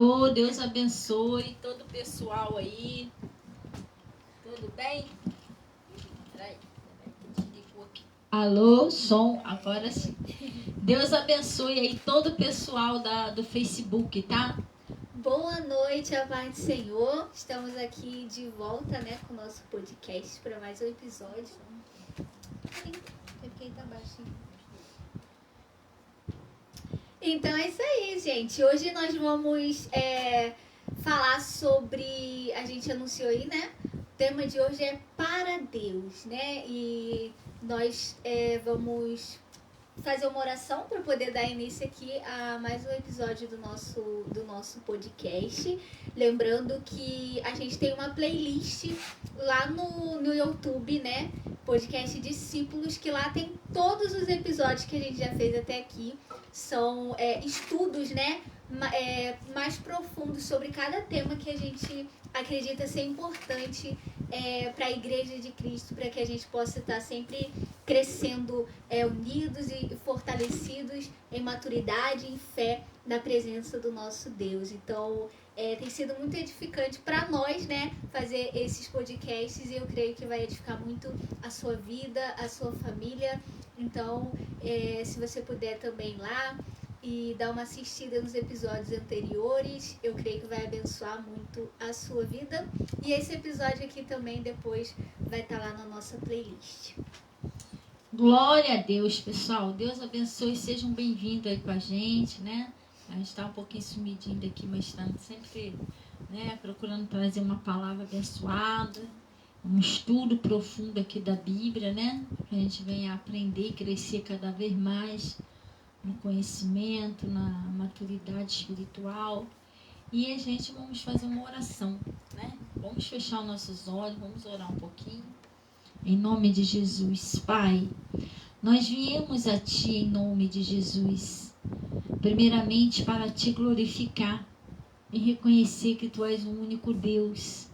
Oh, Deus abençoe todo o pessoal aí. Tudo bem? Peraí, desligou aqui. Alô, som, agora sim. Deus abençoe aí todo o pessoal do Facebook, tá? Boa noite, a paz do Senhor. Estamos aqui de volta, né, com o nosso podcast para mais um episódio. Tá baixinho. Então é isso aí, gente. Hoje nós vamos falar sobre... A gente anunciou aí, né? O tema de hoje é para Deus, né? E nós vamos fazer uma oração para poder dar início aqui a mais um episódio do nosso podcast. Lembrando que a gente tem uma playlist lá no YouTube, né? Podcast Discípulos, que lá tem todos os episódios que a gente já fez até aqui. São estudos, né? Mais profundos sobre cada tema que a gente acredita ser importante para a Igreja de Cristo, para que a gente possa estar sempre crescendo unidos e fortalecidos em maturidade e em fé na presença do nosso Deus. Então, tem sido muito edificante para nós, né, fazer esses podcasts, e eu creio que vai edificar muito a sua vida, a sua família. Então, se você puder também ir lá e dar uma assistida nos episódios anteriores, eu creio que vai abençoar muito a sua vida. E esse episódio aqui também depois vai estar lá na nossa playlist. Glória a Deus, pessoal. Deus abençoe, sejam bem-vindos aí com a gente, né? A gente está um pouquinho sumidinho daqui, mas estamos sempre, né, procurando trazer uma palavra abençoada, um estudo profundo aqui da Bíblia, né? Que a gente venha aprender e crescer cada vez mais no conhecimento, na maturidade espiritual. E a gente vamos fazer uma oração, né? Vamos fechar os nossos olhos, vamos orar um pouquinho. Em nome de Jesus, Pai, nós viemos a Ti em nome de Jesus, primeiramente para Te glorificar e reconhecer que Tu és o único Deus.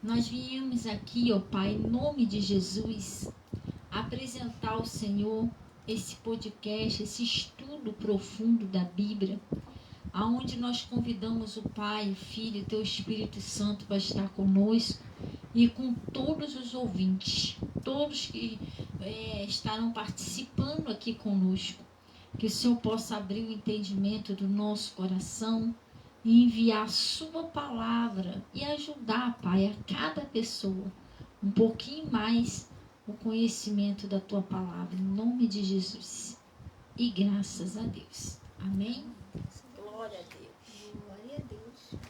Nós viemos aqui, ó Pai, em nome de Jesus, apresentar ao Senhor esse podcast, esse estudo profundo da Bíblia, aonde nós convidamos o Pai, o Filho e Teu Espírito Santo para estar conosco e com todos os ouvintes, todos que estarão participando aqui conosco, que o Senhor possa abrir o entendimento do nosso coração e enviar a sua palavra e ajudar, Pai, a cada pessoa um pouquinho mais o conhecimento da Tua palavra, em nome de Jesus. E graças a Deus. Amém? Glória a Deus. Glória a Deus.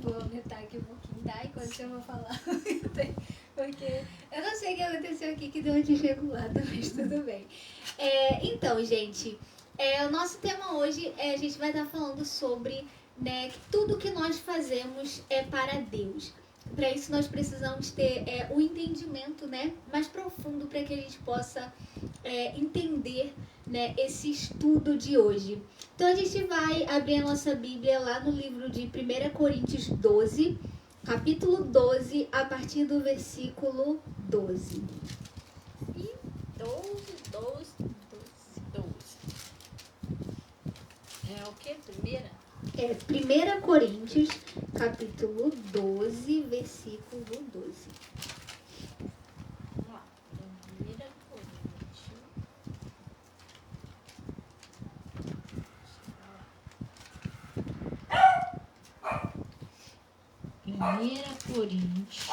Vou aumentar aqui um pouquinho, tá? Enquanto eu vou falar. Porque eu não sei o que aconteceu aqui, que deu uma desregulada, mas tudo bem. Então, gente, o nosso tema hoje, a gente vai estar falando sobre, né, que tudo que nós fazemos é para Deus. Para isso nós precisamos ter um entendimento, né, mais profundo, para que a gente possa entender, né, esse estudo de hoje. Então a gente vai abrir a nossa Bíblia lá no livro de 1 Coríntios 12, capítulo 12, a partir do versículo 12. E 12. É o que? Primeira? 1 Coríntios, capítulo 12, versículo 12. Vamos lá. 1 Coríntios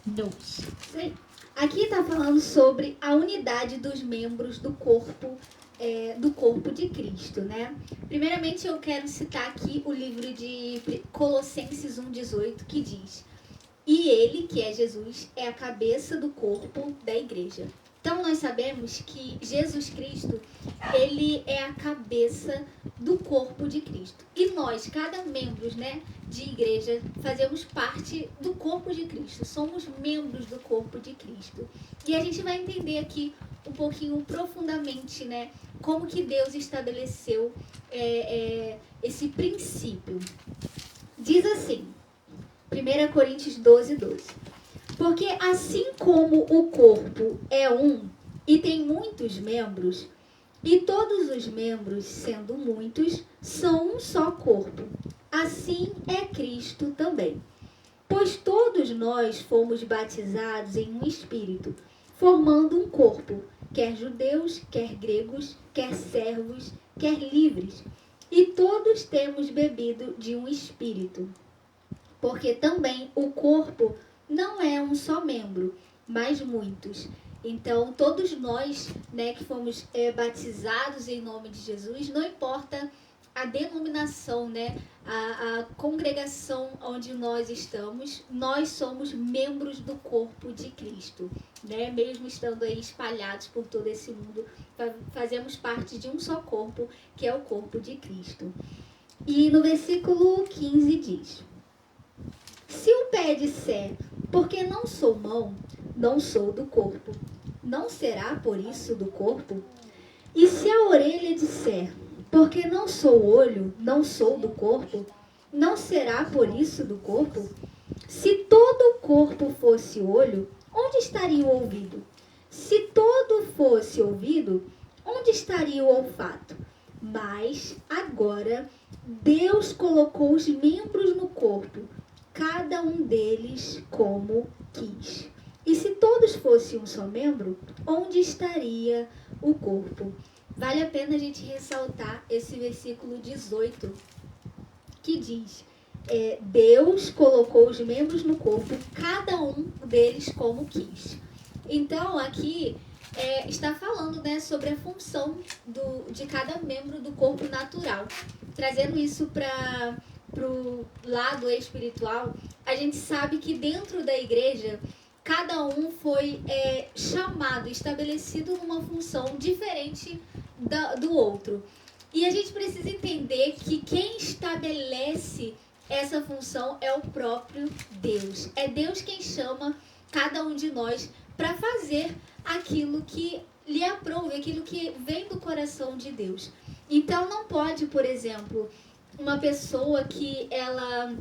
12. Sim. Aqui está falando sobre a unidade dos membros do corpo de Cristo, né? Primeiramente eu quero citar aqui o livro de Colossenses 1,18, que diz: e ele, que é Jesus, é a cabeça do corpo da igreja. Então nós sabemos que Jesus Cristo, ele é a cabeça do corpo de Cristo. E nós, cada membro, né, de igreja, fazemos parte do corpo de Cristo. Somos membros do corpo de Cristo. E a gente vai entender aqui um pouquinho profundamente, né, como que Deus estabeleceu esse princípio. Diz assim: 1 Coríntios 12, 12. Porque assim como o corpo é um e tem muitos membros, e todos os membros, sendo muitos, são um só corpo, assim é Cristo também. Pois todos nós fomos batizados em um espírito, formando um corpo, quer judeus, quer gregos, quer servos, quer livres, e todos temos bebido de um espírito. Porque também o corpo não é um só membro, mas muitos. Então, todos nós, né, que fomos batizados em nome de Jesus, não importa a denominação, né, a congregação onde nós estamos, nós somos membros do corpo de Cristo, né? Mesmo estando aí espalhados por todo esse mundo, fazemos parte de um só corpo, que é o corpo de Cristo. E no versículo 15 diz: se o pé disser, porque não sou mão, não sou do corpo, não será por isso do corpo? E se a orelha disser, porque não sou olho, não sou do corpo, não será por isso do corpo? Se todo o corpo fosse olho, onde estaria o ouvido? Se todo fosse ouvido, onde estaria o olfato? Mas agora Deus colocou os membros no corpo, cada um deles como quis. E se todos fossem um só membro, onde estaria o corpo? Vale a pena a gente ressaltar esse versículo 18, que diz: Deus colocou os membros no corpo, cada um deles como quis. Então, aqui está falando, né, sobre a função de cada membro do corpo natural. Trazendo isso para o lado espiritual, a gente sabe que dentro da igreja, cada um foi chamado, estabelecido numa função diferente do outro. E a gente precisa entender que quem estabelece essa função é o próprio Deus. É Deus quem chama cada um de nós para fazer aquilo que lhe aprouve, aquilo que vem do coração de Deus. Então não pode, por exemplo, uma pessoa que ela,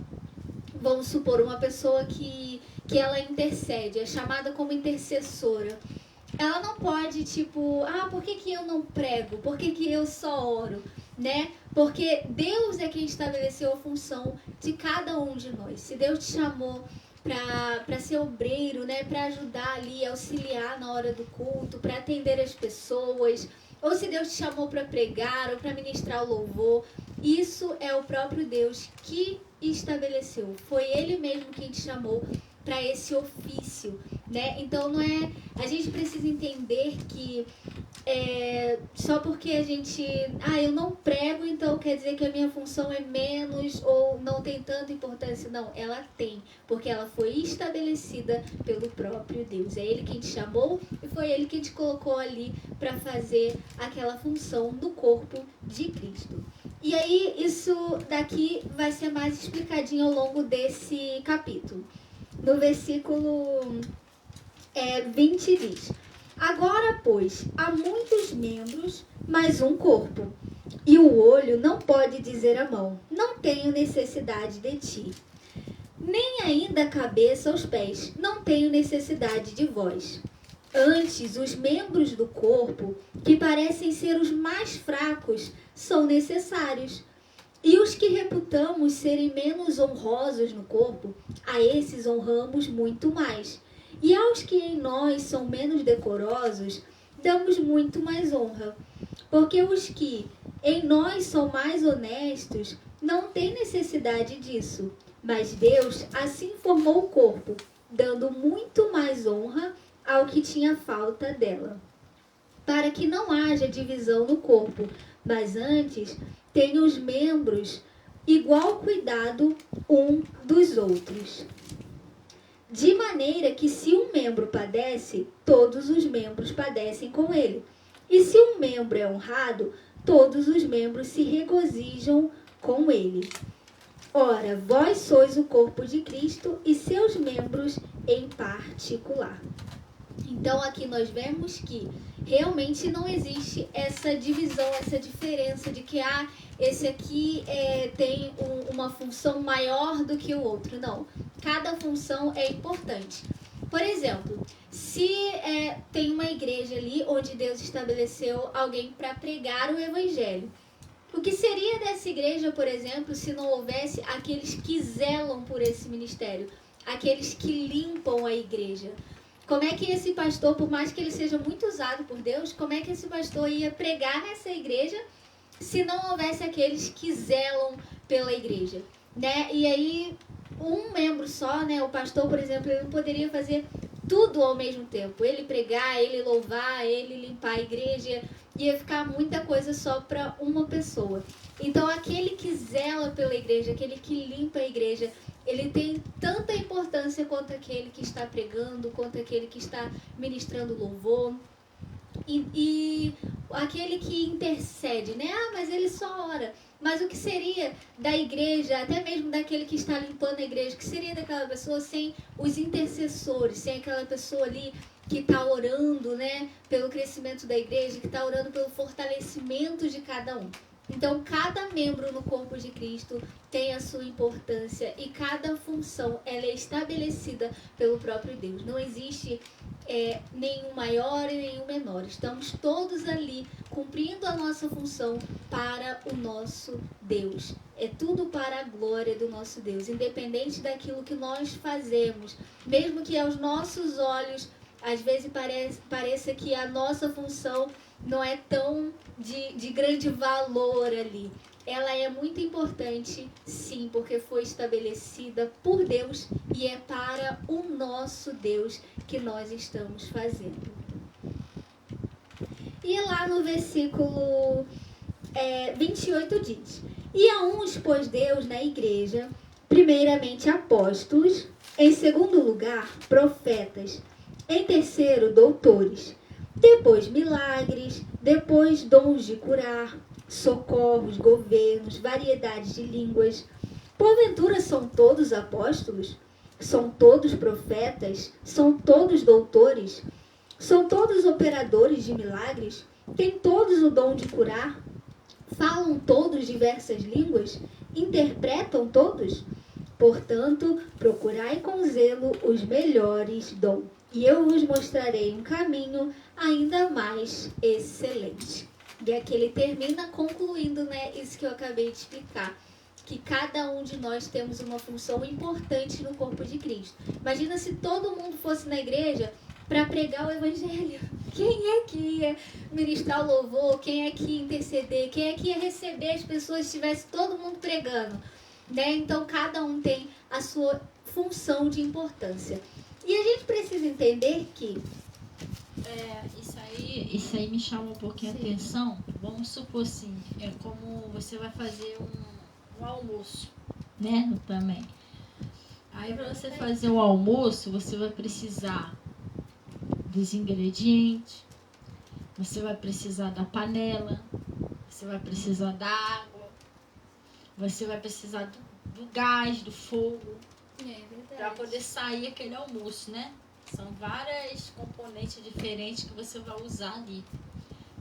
vamos supor, uma pessoa que ela intercede, é chamada como intercessora. Ela não pode, tipo, por que eu não prego? Por que eu só oro? Né? Porque Deus é quem estabeleceu a função de cada um de nós. Se Deus te chamou para ser obreiro, né, para ajudar ali, auxiliar na hora do culto, para atender as pessoas, ou se Deus te chamou para pregar ou para ministrar o louvor, isso é o próprio Deus que estabeleceu. Foi Ele mesmo quem te chamou para esse ofício, né? Então não é, a gente precisa entender que só porque a gente, eu não prego, então quer dizer que a minha função é menos ou não tem tanta importância. Não, ela tem, porque ela foi estabelecida pelo próprio Deus. É Ele quem te chamou e foi Ele quem te colocou ali para fazer aquela função do corpo de Cristo. E aí isso daqui vai ser mais explicadinho ao longo desse capítulo. No versículo 20 diz: agora, pois, há muitos membros, mas um corpo. E o olho não pode dizer à mão: não tenho necessidade de ti. Nem ainda a cabeça aos pés: não tenho necessidade de vós. Antes, os membros do corpo, que parecem ser os mais fracos, são necessários. E os que reputamos serem menos honrosos no corpo, a esses honramos muito mais. E aos que em nós são menos decorosos, damos muito mais honra. Porque os que em nós são mais honestos não têm necessidade disso. Mas Deus assim formou o corpo, dando muito mais honra ao que tinha falta dela. Para que não haja divisão no corpo, mas antes tenham os membros igual cuidado um dos outros. De maneira que se um membro padece, todos os membros padecem com ele. E se um membro é honrado, todos os membros se regozijam com ele. Ora, vós sois o corpo de Cristo e seus membros em particular. Então aqui nós vemos que realmente não existe essa divisão, essa diferença de que esse aqui tem uma função maior do que o outro. Não, cada função é importante. Por exemplo, se tem uma igreja ali onde Deus estabeleceu alguém para pregar o evangelho, o que seria dessa igreja, por exemplo, se não houvesse aqueles que zelam por esse ministério, aqueles que limpam a igreja? Como é que esse pastor, por mais que ele seja muito usado por Deus, como é que esse pastor ia pregar nessa igreja se não houvesse aqueles que zelam pela igreja, né? E aí, um membro só, né? O pastor, por exemplo, ele não poderia fazer tudo ao mesmo tempo. Ele pregar, ele louvar, ele limpar a igreja, ia ficar muita coisa só para uma pessoa. Então, aquele que zela pela igreja, aquele que limpa a igreja, ele tem tanta importância quanto aquele que está pregando, quanto aquele que está ministrando louvor. E aquele que intercede, né? Mas ele só ora. Mas o que seria da igreja, até mesmo daquele que está limpando a igreja, o que seria daquela pessoa sem os intercessores, sem aquela pessoa ali que está orando, né, pelo crescimento da igreja, que está orando pelo fortalecimento de cada um? Então, cada membro no corpo de Cristo tem a sua importância e cada função ela é estabelecida pelo próprio Deus. Não existe nenhum maior e nenhum menor. Estamos todos ali cumprindo a nossa função para o nosso Deus. É tudo para a glória do nosso Deus, independente daquilo que nós fazemos, mesmo que aos nossos olhos às vezes pareça que a nossa função não é tão de grande valor ali. Ela é muito importante, sim, porque foi estabelecida por Deus e é para o nosso Deus que nós estamos fazendo. E lá no versículo 28 diz: E a uns pôs Deus na igreja, primeiramente apóstolos, em segundo lugar profetas, em terceiro doutores, depois milagres, depois dons de curar, socorros, governos, variedades de línguas. Porventura são todos apóstolos? São todos profetas? São todos doutores? São todos operadores de milagres? Têm todos o dom de curar? Falam todos diversas línguas? Interpretam todos? Portanto, procurai com zelo os melhores dons, e eu vos mostrarei um caminho ainda mais excelente. E aqui ele termina concluindo, né, isso que eu acabei de explicar, que cada um de nós temos uma função importante no corpo de Cristo. Imagina se todo mundo fosse na igreja para pregar o evangelho. Quem é que ia ministrar o louvor? Quem é que ia interceder? Quem é que ia receber as pessoas se estivesse todo mundo pregando? Né? Então, cada um tem a sua função de importância. E a gente precisa entender que... Isso aí me chama um pouquinho a atenção. Vamos supor assim, é como você vai fazer um almoço, né? Também. Aí, para você fazer o almoço, você vai precisar dos ingredientes, você vai precisar da panela, você vai precisar da água, você vai precisar do gás, do fogo, para poder sair aquele almoço, né? São vários componentes diferentes que você vai usar ali.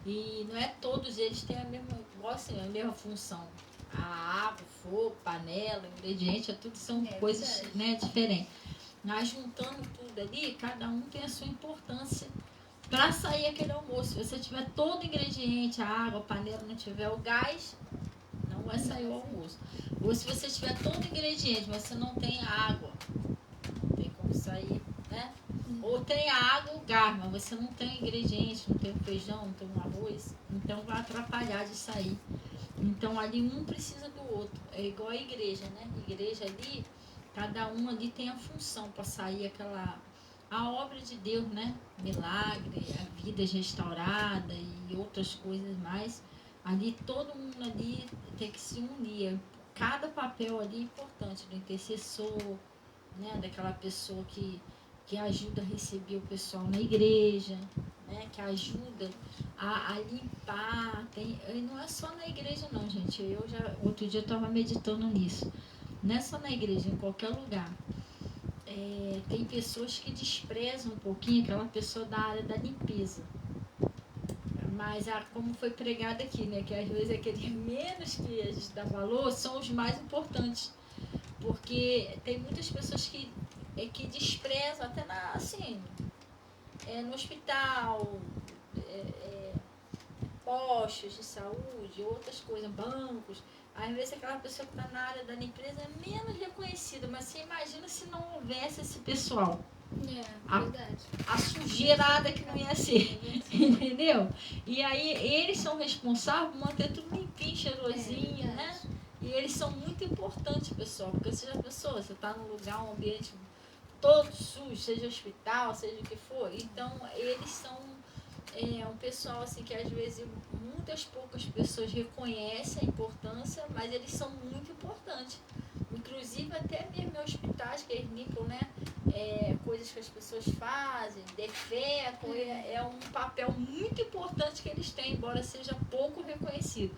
E não é todos eles têm a mesma função. A água, o fogo, panela, ingrediente, tudo são coisas, né, diferentes. Mas juntando tudo ali, cada um tem a sua importância para sair aquele almoço. Se você tiver todo o ingrediente, a água, a panela, não tiver o gás, não vai sair o almoço. Ou se você tiver todo o ingrediente, mas você não tem água, não tem como sair, né? Ou tem a água, o gás, mas você não tem ingrediente, não tem o feijão, não tem o arroz, então vai atrapalhar de sair. Então ali um precisa do outro. É igual a igreja, né? A igreja ali, cada um ali tem a função para sair a obra de Deus, né? Milagre, a vida restaurada e outras coisas mais. Ali todo mundo ali tem que se unir. Cada papel ali é importante, do intercessor, né? Daquela pessoa que ajuda a receber o pessoal na igreja, né? Que ajuda a limpar. E não é só na igreja não, gente. Outro dia eu estava meditando nisso. Não é só na igreja, em qualquer lugar. tem pessoas que desprezam um pouquinho aquela pessoa da área da limpeza. Mas como foi pregado aqui, né? Que às vezes aqueles menos que a gente dá valor são os mais importantes. Porque tem muitas pessoas que desprezam até no hospital, postos de saúde, outras coisas, bancos. Às vezes aquela pessoa que está na área da limpeza é menos reconhecida, mas você imagina se não houvesse esse pessoal. Verdade. A sujeirada que não ia ser, entendeu? E aí eles são responsáveis por manter tudo limpinho, cheirosinho, né? E eles são muito importantes, pessoal, porque você já pensou, você está num lugar, um ambiente todo sujo, seja hospital, seja o que for, então eles são um pessoal assim que às vezes muitas poucas pessoas reconhecem a importância, mas eles são muito importantes. Inclusive até mesmo em hospitais que eles limpam, né? Coisas que as pessoas fazem, defecam, é um papel muito importante que eles têm, embora seja pouco reconhecido.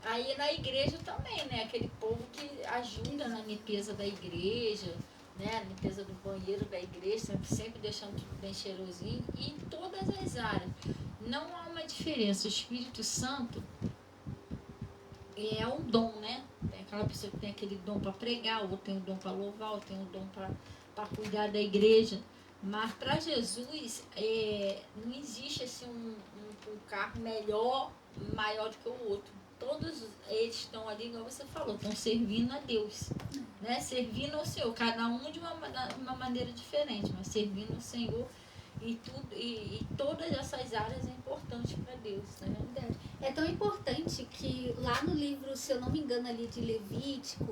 Aí na igreja também, né? Aquele povo que ajuda na limpeza da igreja, né? A limpeza do banheiro da igreja, sempre deixando tudo bem cheirosinho, e em todas as áreas. Não há uma diferença. O Espírito Santo é um dom, né? Tem aquela pessoa que tem aquele dom para pregar, ou tem um dom para louvar, ou tem um dom para cuidar da igreja. Mas para Jesus não existe assim um cargo melhor, maior do que o outro. Todos eles estão ali, como você falou, estão servindo a Deus, né? Servindo ao Senhor, cada um de uma maneira diferente, mas servindo ao Senhor, e todas essas áreas é importante para Deus, né? É tão importante que lá no livro, se eu não me engano, ali de Levítico,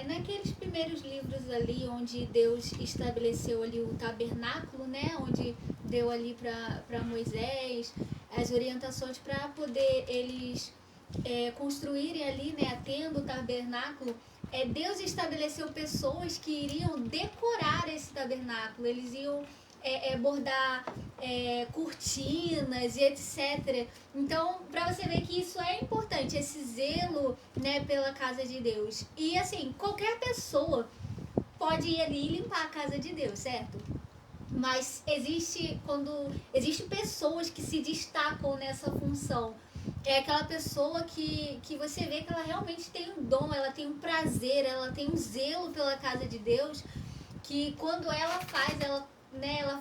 naqueles primeiros livros ali onde Deus estabeleceu ali o tabernáculo, né? Onde deu ali para Moisés as orientações para poder eles construírem ali, né? A tenda, o tabernáculo. Deus estabeleceu pessoas que iriam decorar esse tabernáculo. Eles iam bordar cortinas e etc. Então, para você ver que isso é importante, esse zelo, né, pela casa de Deus. E assim, qualquer pessoa pode ir ali e limpar a casa de Deus, certo? Mas existe pessoas que se destacam nessa função. É aquela pessoa que você vê que ela realmente tem um dom, ela tem um prazer, ela tem um zelo pela casa de Deus, que quando ela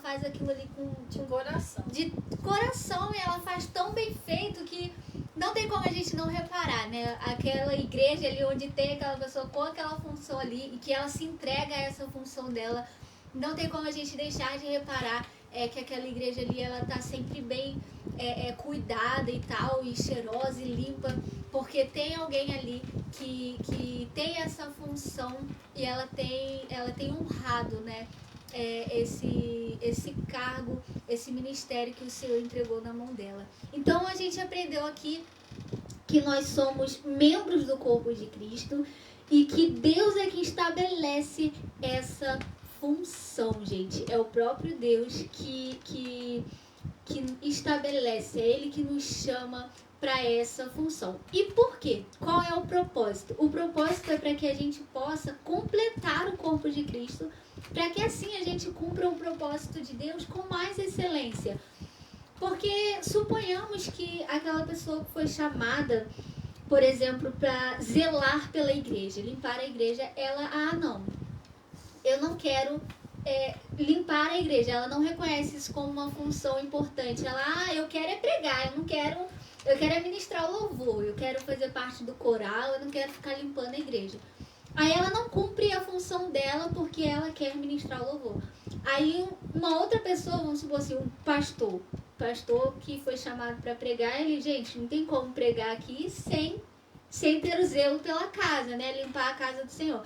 faz aquilo ali de coração. De coração, e ela faz tão bem feito que não tem como a gente não reparar, né? Aquela igreja ali onde tem aquela pessoa com aquela função ali e que ela se entrega a essa função dela, não tem como a gente deixar de reparar que aquela igreja ali, ela tá sempre bem cuidada e tal, e cheirosa e limpa, porque tem alguém ali que tem essa função e ela tem honrado, né? Esse cargo, esse ministério que o Senhor entregou na mão dela. Então a gente aprendeu aqui que nós somos membros do corpo de Cristo e que Deus é quem estabelece essa função, gente. É o próprio Deus que estabelece, é Ele que nos chama para essa função. E por quê? Qual é o propósito? O propósito é para que a gente possa completar o corpo de Cristo, para que assim a gente cumpra o propósito de Deus com mais excelência. Porque suponhamos que aquela pessoa que foi chamada, por exemplo, para zelar pela igreja, limpar a igreja, eu não quero limpar a igreja, ela não reconhece isso como uma função importante. Ela, eu quero pregar, eu quero ministrar o louvor, eu quero fazer parte do coral, eu não quero ficar limpando a igreja. Aí ela não cumpre a função dela porque ela quer ministrar o louvor. Aí uma outra pessoa, vamos supor assim, um pastor que foi chamado para pregar, ele, gente, não tem como pregar aqui sem ter o zelo pela casa, né? Limpar a casa do Senhor.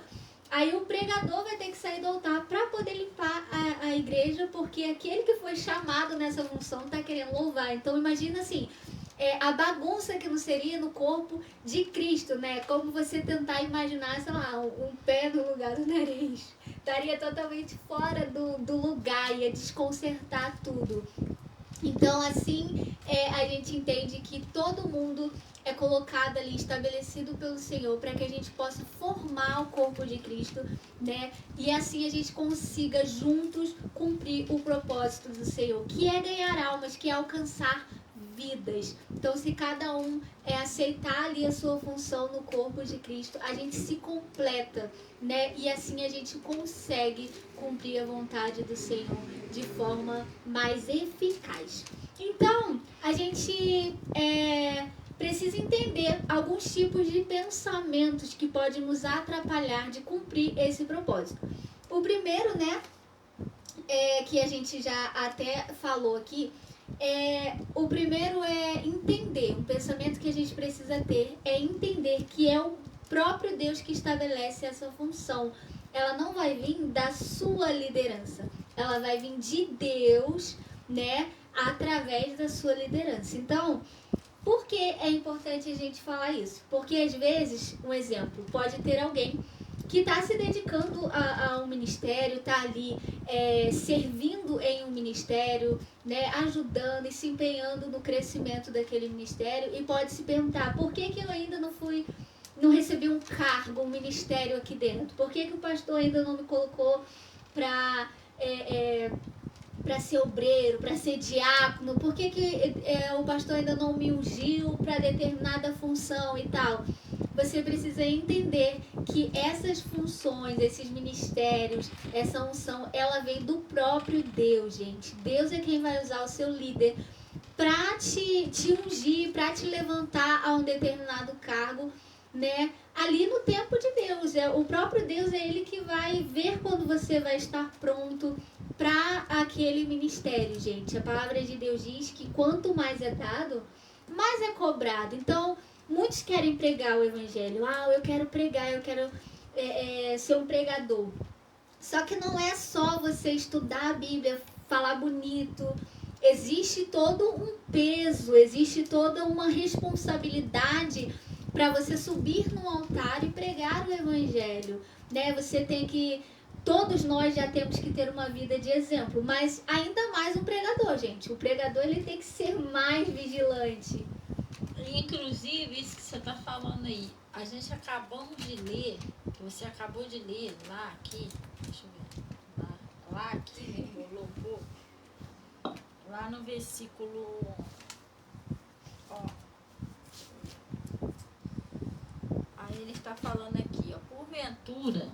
Aí o pregador vai ter que sair do altar para poder limpar a igreja, porque aquele que foi chamado nessa função está querendo louvar. Então imagina assim, a bagunça que não seria no corpo de Cristo, né? Como você tentar imaginar, sei lá, um pé no lugar do nariz. Estaria totalmente fora do lugar, ia desconcertar tudo. Então, assim, a gente entende que todo mundo é colocado ali, estabelecido pelo Senhor, para que a gente possa formar o corpo de Cristo, né? E assim a gente consiga juntos cumprir o propósito do Senhor, que é ganhar almas, que é alcançar vidas. Então, se cada um aceitar ali a sua função no corpo de Cristo, a gente se completa, né? E assim a gente consegue cumprir a vontade do Senhor de forma mais eficaz. Então, a gente precisa entender alguns tipos de pensamentos que podem nos atrapalhar de cumprir esse propósito. O primeiro, né, que a gente já até falou aqui, o primeiro é entender, um pensamento que a gente precisa ter é entender que é o próprio Deus que estabelece essa função. Ela não vai vir da sua liderança, ela vai vir de Deus, né, através da sua liderança. Então, por que é importante a gente falar isso? Porque às vezes, um exemplo, pode ter alguém que está se dedicando a um ministério, está ali servindo em um ministério, né, ajudando e se empenhando no crescimento daquele ministério, e pode se perguntar, por que eu ainda não recebi um cargo, um ministério aqui dentro? Por que o pastor ainda não me colocou para ser obreiro, para ser diácono? Por que o pastor ainda não me ungiu para determinada função e tal? Você precisa entender que essas funções, esses ministérios, essa unção, ela vem do próprio Deus, gente. Deus é quem vai usar o seu líder para te ungir, para te levantar a um determinado cargo, né? Ali no tempo de Deus. O próprio Deus é ele que vai ver quando você vai estar pronto para aquele ministério, gente. A palavra de Deus diz que quanto mais é dado, mais é cobrado. Então, muitos querem pregar o evangelho. Eu quero pregar, eu quero ser um pregador. Só que não é só você estudar a Bíblia, falar bonito. Existe todo um peso, existe toda uma responsabilidade para você subir no altar e pregar o evangelho, né? Você tem que... Todos nós já temos que ter uma vida de exemplo, mas ainda mais um pregador, gente. O pregador, ele tem que ser mais vigilante. Inclusive, isso que você está falando aí, a gente acabamos de ler, que você acabou de ler lá, aqui, deixa eu ver, lá aqui, louvor, lá no versículo, ó, aí ele está falando aqui, ó, porventura,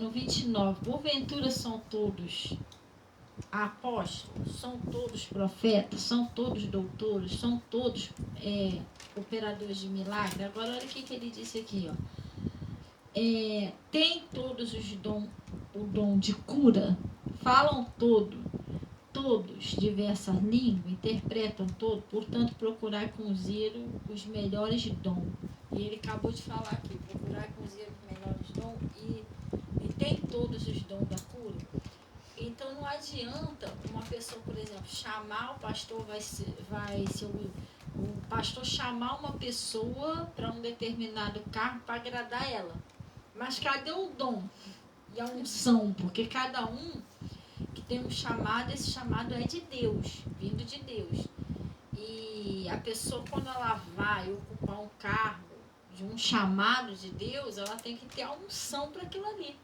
no 29, porventura são todos apóstolos, são todos profetas, são todos doutores, são todos operadores de milagre. Agora olha o que ele disse aqui, ó. Tem todos o dom de cura, falam todos diversas línguas, interpretam todos, portanto procurar com zelo os melhores dons. E ele acabou de falar aqui, procurar com zelo os melhores dons, e tem todos os dons da cura. Então não adianta uma pessoa, por exemplo, chamar o pastor, vai ser o pastor chamar uma pessoa para um determinado cargo para agradar ela. Mas cadê o dom e a unção? Porque cada um que tem um chamado, esse chamado é de Deus, vindo de Deus. E a pessoa, quando ela vai ocupar um cargo de um chamado de Deus, ela tem que ter a unção para aquilo ali.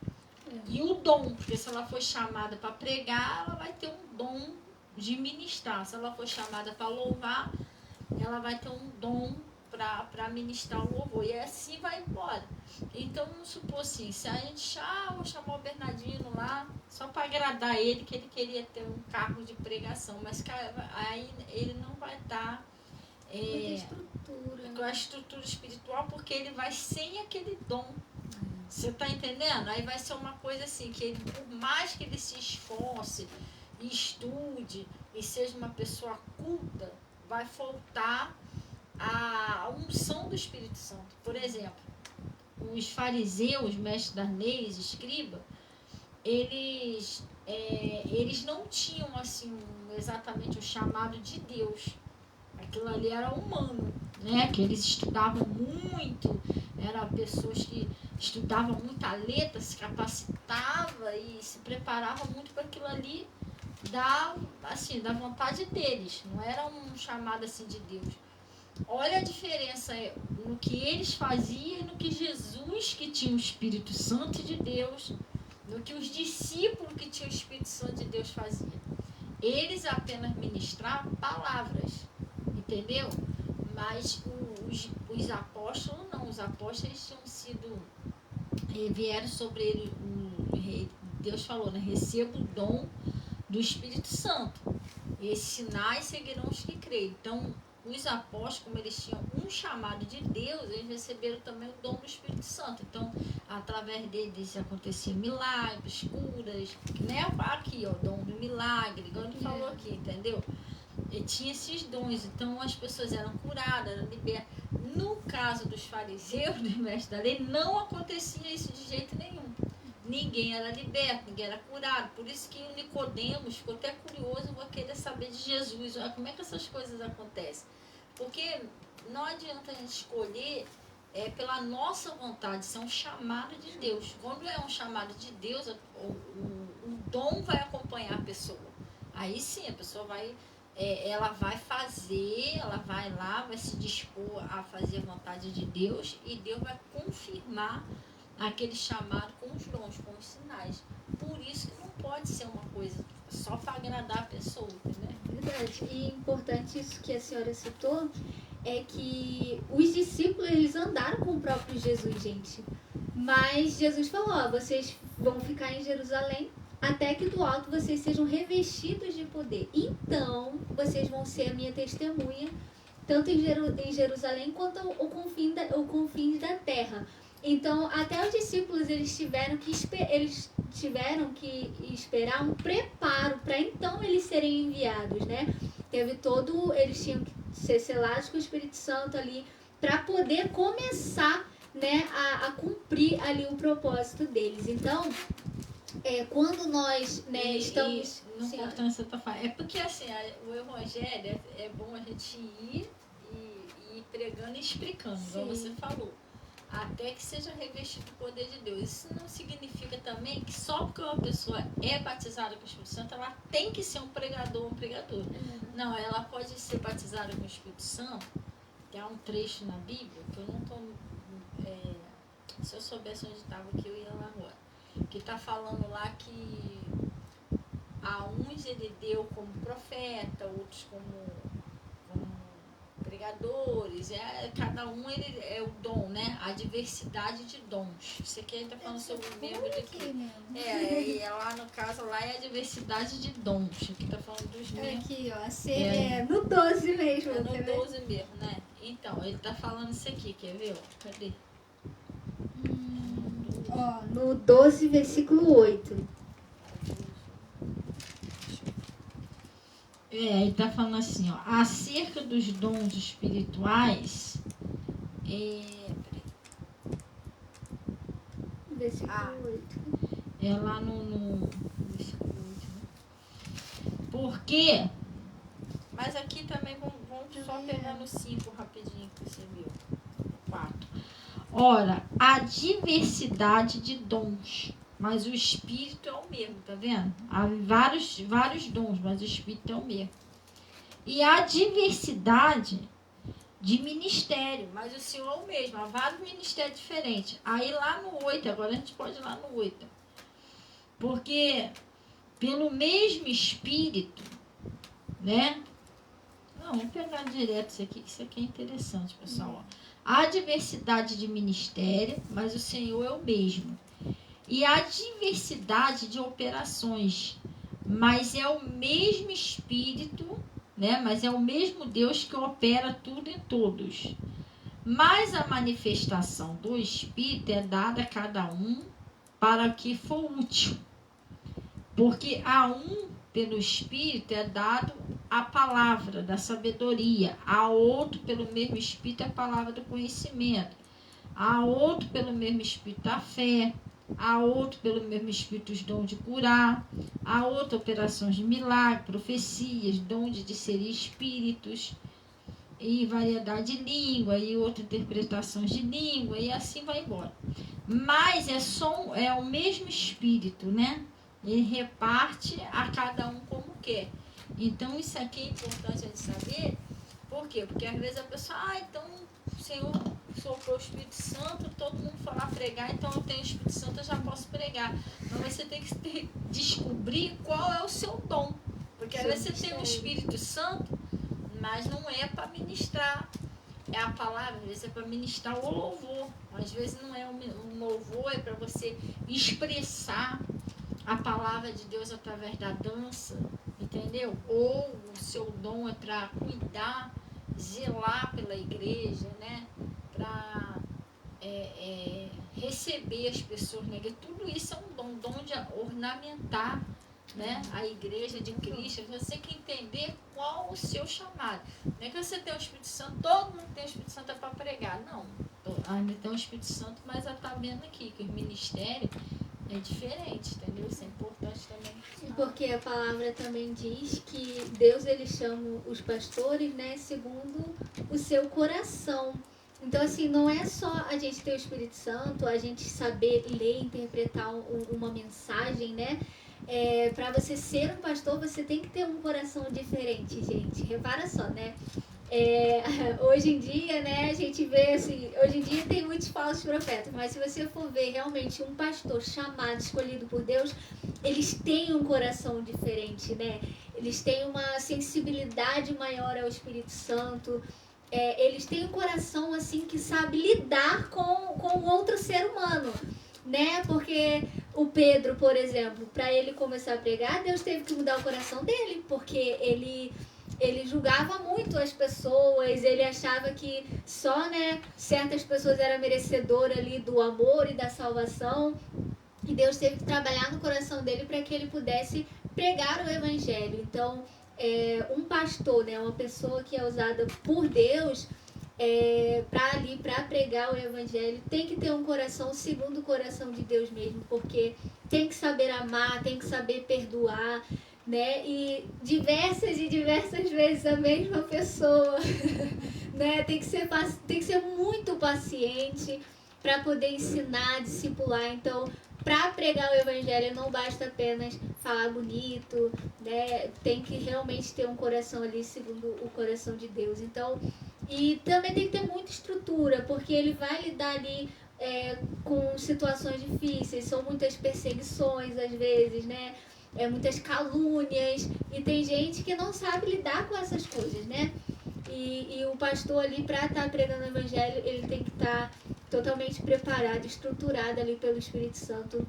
E o dom, porque se ela for chamada para pregar, ela vai ter um dom de ministrar. Se ela for chamada para louvar, ela vai ter um dom para ministrar o louvor. E assim vai embora. Então, vamos supor assim, se a gente vou chamar o Bernardino lá, só para agradar ele, que ele queria ter um cargo de pregação, mas aí ele não vai estar com a estrutura espiritual, porque ele vai sem aquele dom. Você está entendendo? Aí vai ser uma coisa assim, que ele, por mais que ele se esforce e estude e seja uma pessoa culta, vai faltar a unção do Espírito Santo. Por exemplo, os fariseus, mestres das leis, escribas, eles não tinham assim exatamente o chamado de Deus. Aquilo ali era humano, né? Que eles estudavam muito, eram pessoas que estudavam muita letra, se capacitavam e se preparavam muito para aquilo ali da vontade deles. Não era um chamado assim de Deus. olha a diferença no que eles faziam e no que Jesus, que tinha o Espírito Santo de Deus, no que os discípulos que tinham o Espírito Santo de Deus faziam. Eles apenas ministravam palavras, entendeu? Mas os apóstolos não, os apóstolos tinham sido, vieram sobre ele, Deus falou, né? Receba o dom do Espírito Santo. Esses sinais seguirão os que creem. Então, os apóstolos, como eles tinham um chamado de Deus, eles receberam também o dom do Espírito Santo. Então, através deles aconteciam milagres, curas, né? Aqui, ó, o dom do milagre, igual ele falou aqui, entendeu? E tinha esses dons, então as pessoas eram curadas, eram libertas. No caso dos fariseus, dos mestres da lei, não acontecia isso de jeito nenhum. Ninguém era liberto, ninguém era curado. Por isso que o Nicodemos ficou até curioso, vou querer saber de Jesus. Olha, como é que essas coisas acontecem? Porque não adianta a gente escolher pela nossa vontade, isso é um chamado de Deus. Quando é um chamado de Deus, o dom vai acompanhar a pessoa. Aí sim, a pessoa vai, ela vai fazer, ela vai lá, vai se dispor a fazer a vontade de Deus e Deus vai confirmar aquele chamado com os dons, com os sinais. Por isso que não pode ser uma coisa só para agradar a pessoa, entendeu? Verdade. E importante isso que a senhora citou é que os discípulos, eles andaram com o próprio Jesus, gente. Mas Jesus falou, ó, vocês vão ficar em Jerusalém até que do alto vocês sejam revestidos de poder. Então, vocês vão ser a minha testemunha, tanto em Jerusalém quanto o confins da terra. Então, até os discípulos, eles tiveram que esperar um preparo para então eles serem enviados, né? Eles tinham que ser selados com o Espírito Santo ali para poder começar, né, a cumprir ali o propósito deles. Então, quando nós, né, estamos... Não cortando essa tua fala. É porque assim, o evangelho é bom a gente ir pregando e explicando, igual você falou. Até que seja revestido do poder de Deus. Isso não significa também que só porque uma pessoa é batizada com o Espírito Santo, ela tem que ser um pregador ou pregadora. Não, ela pode ser batizada com o Espírito Santo. Tem um trecho na Bíblia, que eu não estou... se eu soubesse onde estava aqui, eu ia lá agora. Que está falando lá que a uns ele deu como profeta, outros como pregadores, cada um ele é o dom, né? A diversidade de dons. Isso aqui a gente tá falando sobre o membro aqui. E lá no caso, lá é a diversidade de dons. Aqui tá falando dos membros. Aqui, ó, no 12 mesmo. É no 12 mesmo, né? Então, ele tá falando isso aqui, quer ver? Ó, cadê? Ó, no 12, versículo 8. Ele está falando assim, ó, acerca dos dons espirituais, versículo 8. É lá no versículo 8, né? Porque, mas aqui também vamos só pegar no 5 rapidinho que você viu, 4. Ora, a diversidade de dons, mas o Espírito é o mesmo, tá vendo? Há vários dons, mas o Espírito é o mesmo. E a diversidade de ministério, mas o Senhor é o mesmo. Há vários ministérios diferentes. Aí lá no 8, agora a gente pode ir lá no 8. Porque pelo mesmo Espírito, né? Não, vamos pegar direto isso aqui, que isso aqui é interessante, pessoal. Há diversidade de ministério, mas o Senhor é o mesmo. E há diversidade de operações, mas é o mesmo Espírito, né? Mas é o mesmo Deus que opera tudo em todos. Mas a manifestação do Espírito é dada a cada um para o que for útil. Porque a um, pelo Espírito, é dado a palavra da sabedoria, a outro, pelo mesmo Espírito, a palavra do conhecimento, a outro, pelo mesmo Espírito, a fé, a outro, pelo mesmo Espírito, os dons de curar, a outro, operações de milagre, profecias, dom de discernir espíritos, e variedade de língua, e outra, interpretações de língua, e assim vai embora. Mas é o mesmo Espírito, né? Ele reparte a cada um como quer. Então, isso aqui é importante a gente saber, Por quê? Porque às vezes a pessoa, então o Senhor soprou o Espírito Santo, todo mundo foi lá pregar, então eu tenho o Espírito Santo, eu já posso pregar. Mas você tem que descobrir qual é o seu dom. Porque às vezes você tem o Espírito Santo, mas não é para ministrar. É a palavra, às vezes é para ministrar o louvor. Às vezes não é um louvor, é para você expressar a palavra de Deus através da dança, entendeu? Ou o seu dom é para cuidar, zelar pela igreja, né? Para receber as pessoas, né? Tudo isso é um dom de ornamentar, né? A igreja de Cristo. Você tem que entender qual o seu chamado. Não é que você tem o Espírito Santo, todo mundo tem o Espírito Santo para pregar. Não, ainda tem o Espírito Santo, mas ela está vendo aqui que o ministério é diferente, entendeu? Isso é importante também. Porque a palavra também diz que Deus, ele chama os pastores, né, segundo o seu coração. Então, assim, não é só a gente ter o Espírito Santo, a gente saber ler, interpretar uma mensagem, né? Para você ser um pastor, você tem que ter um coração diferente, gente. Repara só, né? Hoje em dia, né, a gente vê assim, hoje em dia tem muitos falsos profetas, mas se você for ver realmente um pastor chamado, escolhido por Deus, eles têm um coração diferente, né? Eles têm uma sensibilidade maior ao Espírito Santo. Eles têm um coração assim que sabe lidar com outro ser humano, né? Porque o Pedro, por exemplo, para ele começar a pregar, Deus teve que mudar o coração dele, porque ele julgava muito as pessoas, ele achava que só, né, certas pessoas eram merecedoras ali do amor e da salvação, e Deus teve que trabalhar no coração dele para que ele pudesse pregar o evangelho. Então, um pastor, né, uma pessoa que é usada por Deus para pregar o evangelho, tem que ter um coração segundo o coração de Deus mesmo, porque tem que saber amar, tem que saber perdoar, né? E diversas vezes a mesma pessoa, né? Tem que ser muito paciente para poder ensinar, discipular. Então, para pregar o evangelho não basta apenas falar bonito, né? Tem que realmente ter um coração ali segundo o coração de Deus. Então, e também tem que ter muita estrutura, porque ele vai lidar ali com situações difíceis, são muitas perseguições às vezes, né? Muitas calúnias, e tem gente que não sabe lidar com essas coisas, né? E o pastor ali, para estar pregando o evangelho, ele tem que estar totalmente preparado, estruturado ali pelo Espírito Santo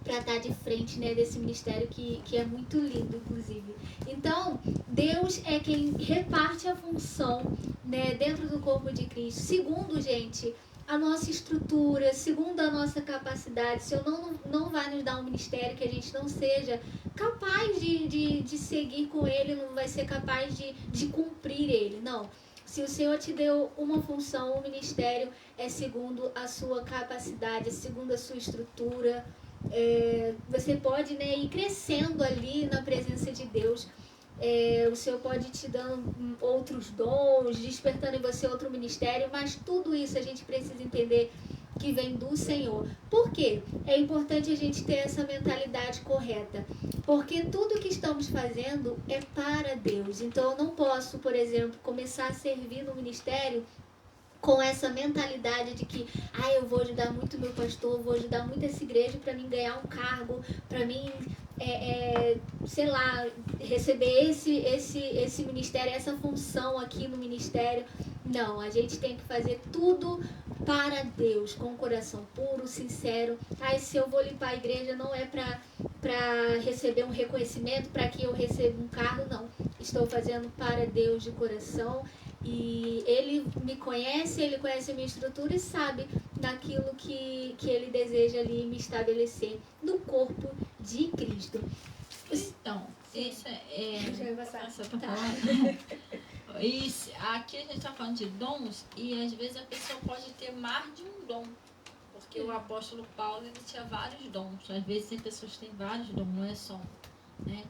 para estar de frente, né, desse ministério que é muito lindo, inclusive. Então, Deus é quem reparte a função, né, dentro do corpo de Cristo, segundo, gente, a nossa estrutura, segundo a nossa capacidade. Se eu não vai nos dar um ministério que a gente não seja capaz de seguir com ele, não vai ser capaz de cumprir ele, não. Se o Senhor te deu uma função, um ministério, é segundo a sua capacidade, é segundo a sua estrutura. Você pode, né, ir crescendo ali na presença de Deus. O Senhor pode te dando outros dons, despertando em você outro ministério, mas tudo isso a gente precisa entender que vem do Senhor. Por quê? É importante a gente ter essa mentalidade correta, porque tudo que estamos fazendo é para Deus. Então eu não posso, por exemplo, começar a servir no ministério com essa mentalidade de que eu vou ajudar muito meu pastor, vou ajudar muito essa igreja para mim ganhar um cargo, para mim sei lá, receber esse ministério, essa função aqui no ministério. Não, a gente tem que fazer tudo para Deus, com o coração puro, sincero. Se eu vou limpar a igreja não é para receber um reconhecimento, para que eu receba um cargo, não. Estou fazendo para Deus de coração. E Ele me conhece, Ele conhece a minha estrutura e sabe daquilo que Ele deseja ali me estabelecer no corpo de Cristo. Então, isso Deixa eu passar. Isso, aqui a gente está falando de dons e às vezes a pessoa pode ter mais de um dom. Porque o apóstolo Paulo, ele tinha vários dons. Às vezes tem pessoas que têm vários dons, não é só um, né?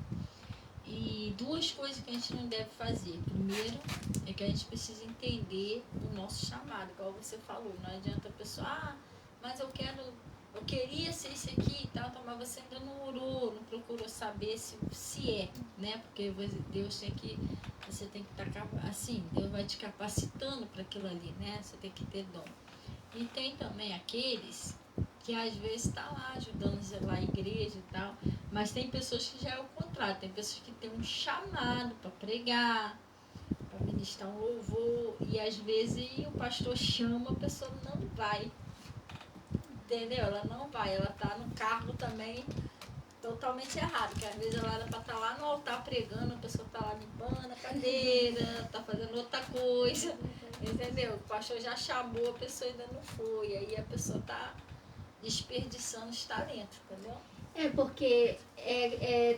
E duas coisas que a gente não deve fazer. Primeiro, é que a gente precisa entender o nosso chamado, igual você falou. Não adianta a pessoa, mas eu queria ser isso aqui e tal, mas você ainda não orou, não procurou saber se é, né? Porque Deus tem que, você tem que estar, assim, Deus vai te capacitando para aquilo ali, né? Você tem que ter dom. E tem também aqueles que às vezes está lá ajudando a zelar a igreja e tal, mas tem pessoas que já é o contrário, tem pessoas que têm um chamado para pregar, para ministrar um louvor, e às vezes o pastor chama, a pessoa não vai, entendeu? Ela não vai, ela está no cargo também totalmente errado, porque às vezes ela era para estar lá no altar pregando, a pessoa está lá limpando a cadeira, está fazendo outra coisa, entendeu? O pastor já chamou, a pessoa ainda não foi, aí a pessoa está desperdiçando os talentos, entendeu? Porque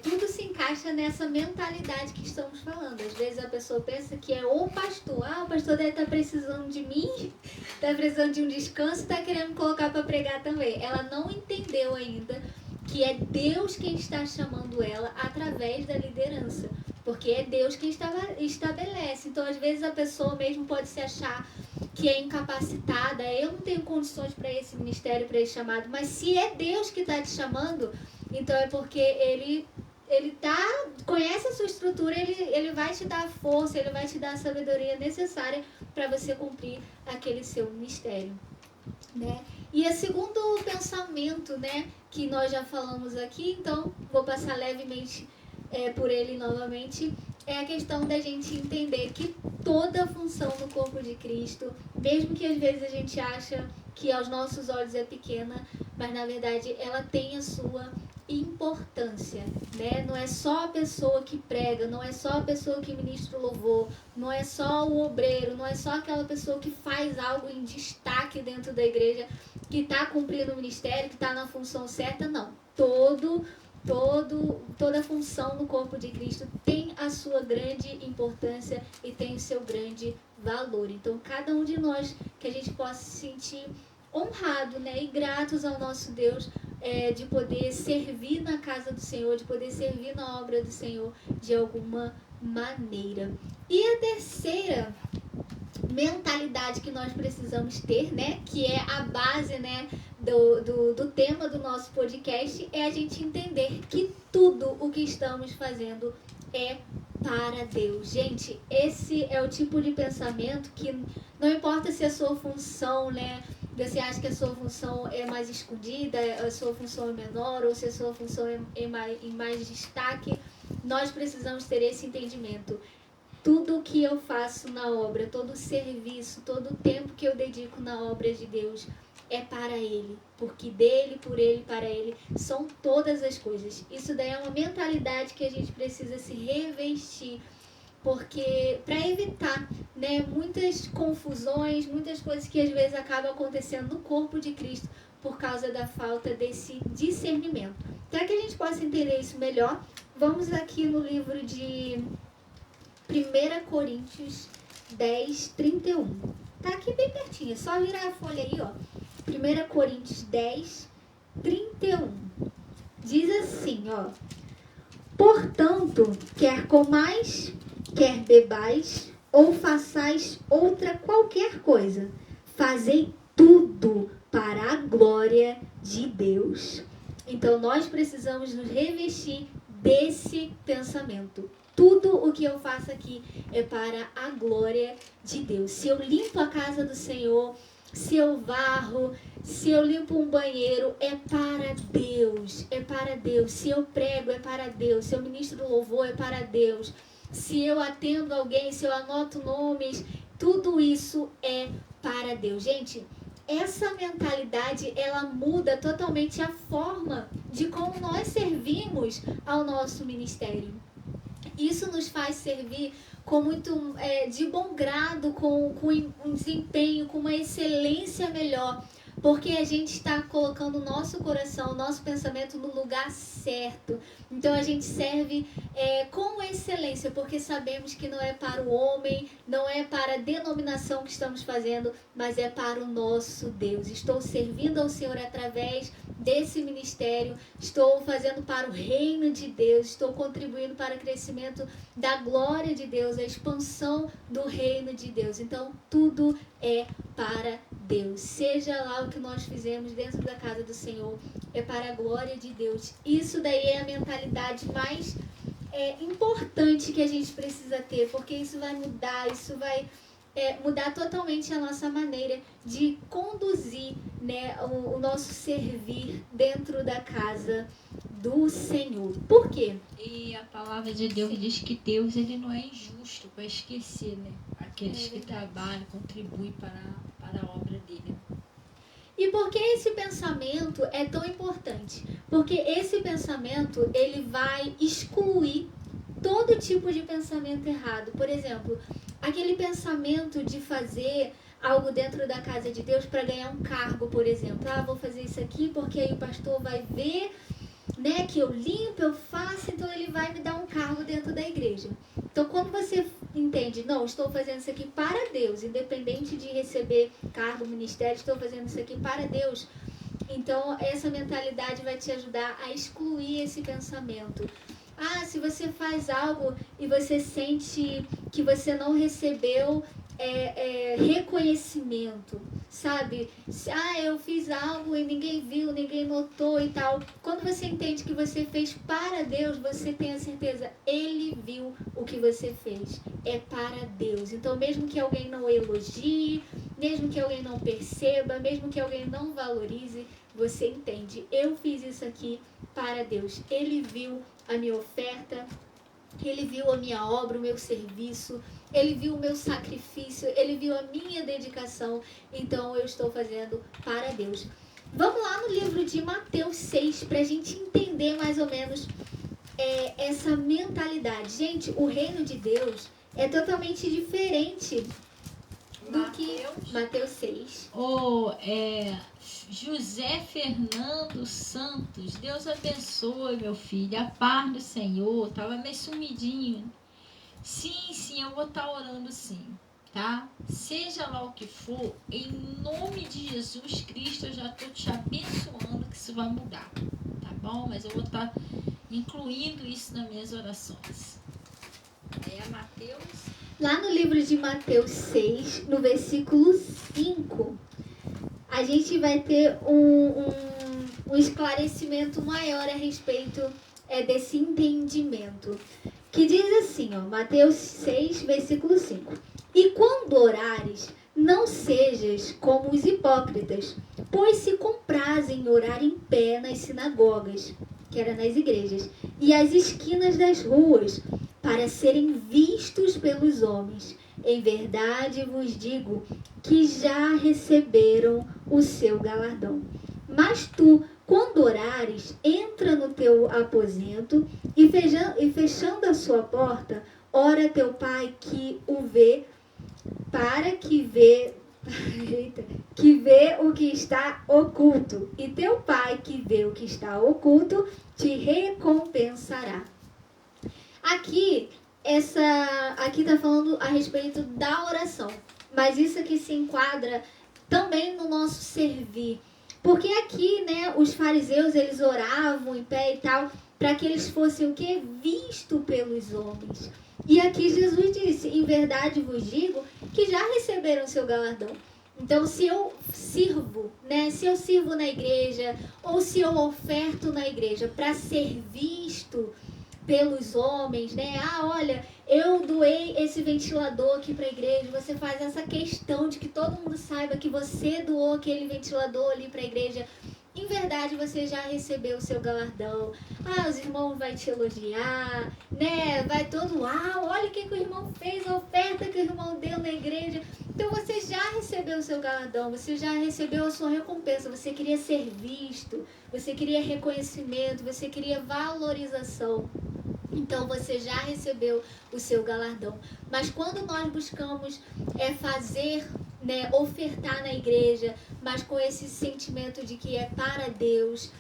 tudo se encaixa nessa mentalidade que estamos falando. Às vezes a pessoa pensa que é o pastor. O pastor deve estar precisando de mim, está precisando de um descanso, está querendo me colocar para pregar também. Ela não entendeu ainda que é Deus quem está chamando ela através da liderança. Porque é Deus quem estabelece. Então, às vezes, a pessoa mesmo pode se achar que é incapacitada. Eu não tenho condições para esse ministério, para esse chamado. Mas se é Deus que está te chamando, então é porque Ele conhece a sua estrutura, ele vai te dar a força, Ele vai te dar a sabedoria necessária para você cumprir aquele seu ministério, né? E o segundo pensamento, né, que nós já falamos aqui, então vou passar levemente por ele novamente, é a questão da gente entender que toda a função no corpo de Cristo, mesmo que às vezes a gente acha que aos nossos olhos é pequena, mas na verdade ela tem a sua importância, né? Não é só a pessoa que prega, não é só a pessoa que ministra o louvor, não é só o obreiro, não é só aquela pessoa que faz algo em destaque dentro da igreja, que está cumprindo o ministério, que está na função certa, não. Toda função no corpo de Cristo tem a sua grande importância e tem o seu grande valor. Então, cada um de nós, que a gente possa se sentir honrado, né, e gratos ao nosso Deus, de poder servir na casa do Senhor, de poder servir na obra do Senhor de alguma maneira. E a terceira mentalidade que nós precisamos ter, né, que é a base, né, do tema do nosso podcast, é a gente entender que tudo o que estamos fazendo é para Deus. Gente, esse é o tipo de pensamento que não importa se a sua função, né, você acha que a sua função é mais escondida, a sua função é menor, ou se a sua função é em mais destaque, nós precisamos ter esse entendimento. Tudo o que eu faço na obra, todo o serviço, todo o tempo que eu dedico na obra de Deus é para Ele. Porque dele, por Ele, para Ele, são todas as coisas. Isso daí é uma mentalidade que a gente precisa se revestir. Porque para evitar, né, muitas confusões, muitas coisas que às vezes acabam acontecendo no corpo de Cristo por causa da falta desse discernimento. Para que a gente possa entender isso melhor, vamos aqui no livro de 1 Coríntios 10, 31. Tá aqui bem pertinho, é só virar a folha aí, ó. 1 Coríntios 10, 31. Diz assim, ó. Portanto, quer comais, quer bebais, ou façais outra qualquer coisa, fazei tudo para a glória de Deus. Então, nós precisamos nos revestir desse pensamento. Tudo o que eu faço aqui é para a glória de Deus. Se eu limpo a casa do Senhor, se eu varro, se eu limpo um banheiro, é para Deus. É para Deus. Se eu prego, é para Deus. Se eu ministro louvor, é para Deus. Se eu atendo alguém, se eu anoto nomes, tudo isso é para Deus. Gente, essa mentalidade, ela muda totalmente a forma de como nós servimos ao nosso ministério. Isso nos faz servir com muito de bom grado, com um desempenho, com uma excelência melhor, porque a gente está colocando o nosso coração, o nosso pensamento no lugar certo. Então a gente serve com excelência, porque sabemos que não é para o homem, não é para a denominação que estamos fazendo, mas é para o nosso Deus. Estou servindo ao Senhor através desse ministério, estou fazendo para o reino de Deus, estou contribuindo para o crescimento da glória de Deus, a expansão do reino de Deus. Então tudo é para Deus. Seja lá o que nós fizemos dentro da casa do Senhor, é para a glória de Deus. Isso daí é a mentalidade mais importante que a gente precisa ter, porque isso vai mudar, isso vai mudar totalmente a nossa maneira de conduzir, né, o nosso servir dentro da casa do Senhor. Por quê? E a palavra de Deus diz que Deus ele não é injusto para esquecer, né, aqueles que trabalham, contribuem para a obra dele. E por que esse pensamento é tão importante? Porque esse pensamento, ele vai excluir todo tipo de pensamento errado. Por exemplo, aquele pensamento de fazer algo dentro da casa de Deus para ganhar um cargo, por exemplo. Vou fazer isso aqui porque aí o pastor vai ver, né, que eu limpo, eu faço, então ele vai me dar um cargo dentro da igreja. Então, quando você entende, não, estou fazendo isso aqui para Deus, independente de receber cargo, ministério, estou fazendo isso aqui para Deus, então essa mentalidade vai te ajudar a excluir esse pensamento. Se você faz algo e você sente que você não recebeu reconhecimento, sabe? Eu fiz algo e ninguém viu, ninguém notou e tal. Quando você entende que você fez para Deus, você tem a certeza, Ele viu o que você fez. É para Deus. Então, mesmo que alguém não elogie, mesmo que alguém não perceba, mesmo que alguém não valorize, você entende, eu fiz isso aqui para Deus. Ele viu a minha oferta, Ele viu a minha obra, o meu serviço, Ele viu o meu sacrifício, Ele viu a minha dedicação, então eu estou fazendo para Deus. Vamos lá no livro de Mateus 6, para a gente entender mais ou menos essa mentalidade. Gente, o reino de Deus é totalmente diferente do que Mateus 6. José Fernando Santos, Deus abençoe, meu filho, a paz do Senhor. Tava meio sumidinho. Sim, eu vou estar orando sim, tá? Seja lá o que for, em nome de Jesus Cristo, eu já estou te abençoando que isso vai mudar, tá bom? Mas eu vou estar incluindo isso nas minhas orações. Aí é Mateus. Lá no livro de Mateus 6, no versículo 5, a gente vai ter um esclarecimento maior a respeito desse entendimento. Que diz assim, Mateus 6, versículo 5. E quando orares, não sejas como os hipócritas, pois se comprazem em orar em pé nas sinagogas, que era nas igrejas, e às esquinas das ruas, para serem vistos pelos homens. Em verdade vos digo que já receberam o seu galardão. Mas tu, quando orares, entra no teu aposento e fechando a sua porta, ora teu pai que o vê, que vê o que está oculto. E teu pai que vê o que está oculto te recompensará. Aqui está falando a respeito da oração, mas isso aqui se enquadra também no nosso servir, porque aqui, né, os fariseus, eles oravam em pé e tal, para que eles fossem o quê? Visto pelos homens. E aqui Jesus disse, em verdade vos digo, que já receberam o seu galardão. Então, se eu sirvo, né, se eu sirvo na igreja, ou se eu oferto na igreja para ser visto pelos homens, né? Olha, eu doei esse ventilador aqui para a igreja. Você faz essa questão de que todo mundo saiba que você doou aquele ventilador ali para a igreja. Em verdade, você já recebeu o seu galardão. Os irmãos vão te elogiar, né? Vai todo, olha o que o irmão fez, a oferta que o irmão deu na igreja. Então, você já recebeu o seu galardão, você já recebeu a sua recompensa. Você queria ser visto, você queria reconhecimento, você queria valorização. Então, você já recebeu o seu galardão. Mas quando nós buscamos fazer, né, ofertar na igreja, mas com esse sentimento de que é para Deus,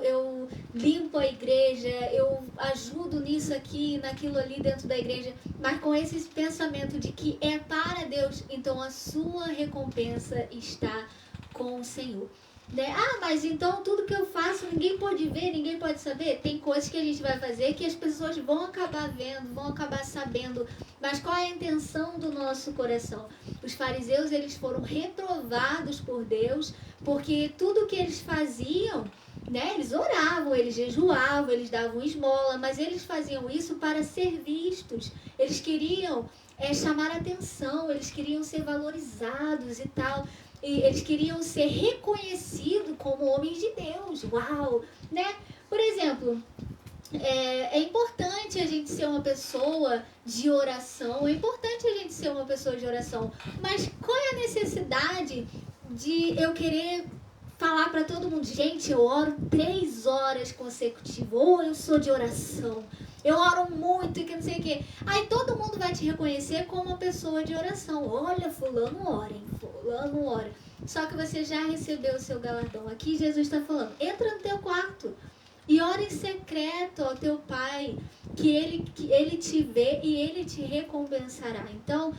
eu limpo a igreja, eu ajudo nisso aqui, naquilo ali dentro da igreja, mas com esse pensamento de que é para Deus, então a sua recompensa está com o Senhor. Né? Ah, mas então tudo que eu faço ninguém pode ver, ninguém pode saber. Tem coisas que a gente vai fazer que as pessoas vão acabar vendo, vão acabar sabendo. Mas qual é a intenção do nosso coração? Os fariseus, eles foram reprovados por Deus, porque tudo que eles faziam, né? Eles oravam, eles jejuavam, eles davam esmola, mas eles faziam isso para ser vistos. Eles queriam chamar atenção, eles queriam ser valorizados e tal. E eles queriam ser reconhecidos como homens de Deus. Uau! Né? Por exemplo, é importante a gente ser uma pessoa de oração. É importante a gente ser uma pessoa de oração. Mas qual é a necessidade de eu querer falar para todo mundo, gente, eu oro 3 horas consecutivas, ou eu sou de oração, eu oro muito e que não sei o quê. Aí todo mundo vai te reconhecer como uma pessoa de oração. Olha, fulano ora, hein? Fulano ora. Só que você já recebeu o seu galardão. Aqui Jesus está falando, entra no teu quarto e ora em secreto ao teu pai, que ele te vê e ele te recompensará. Então,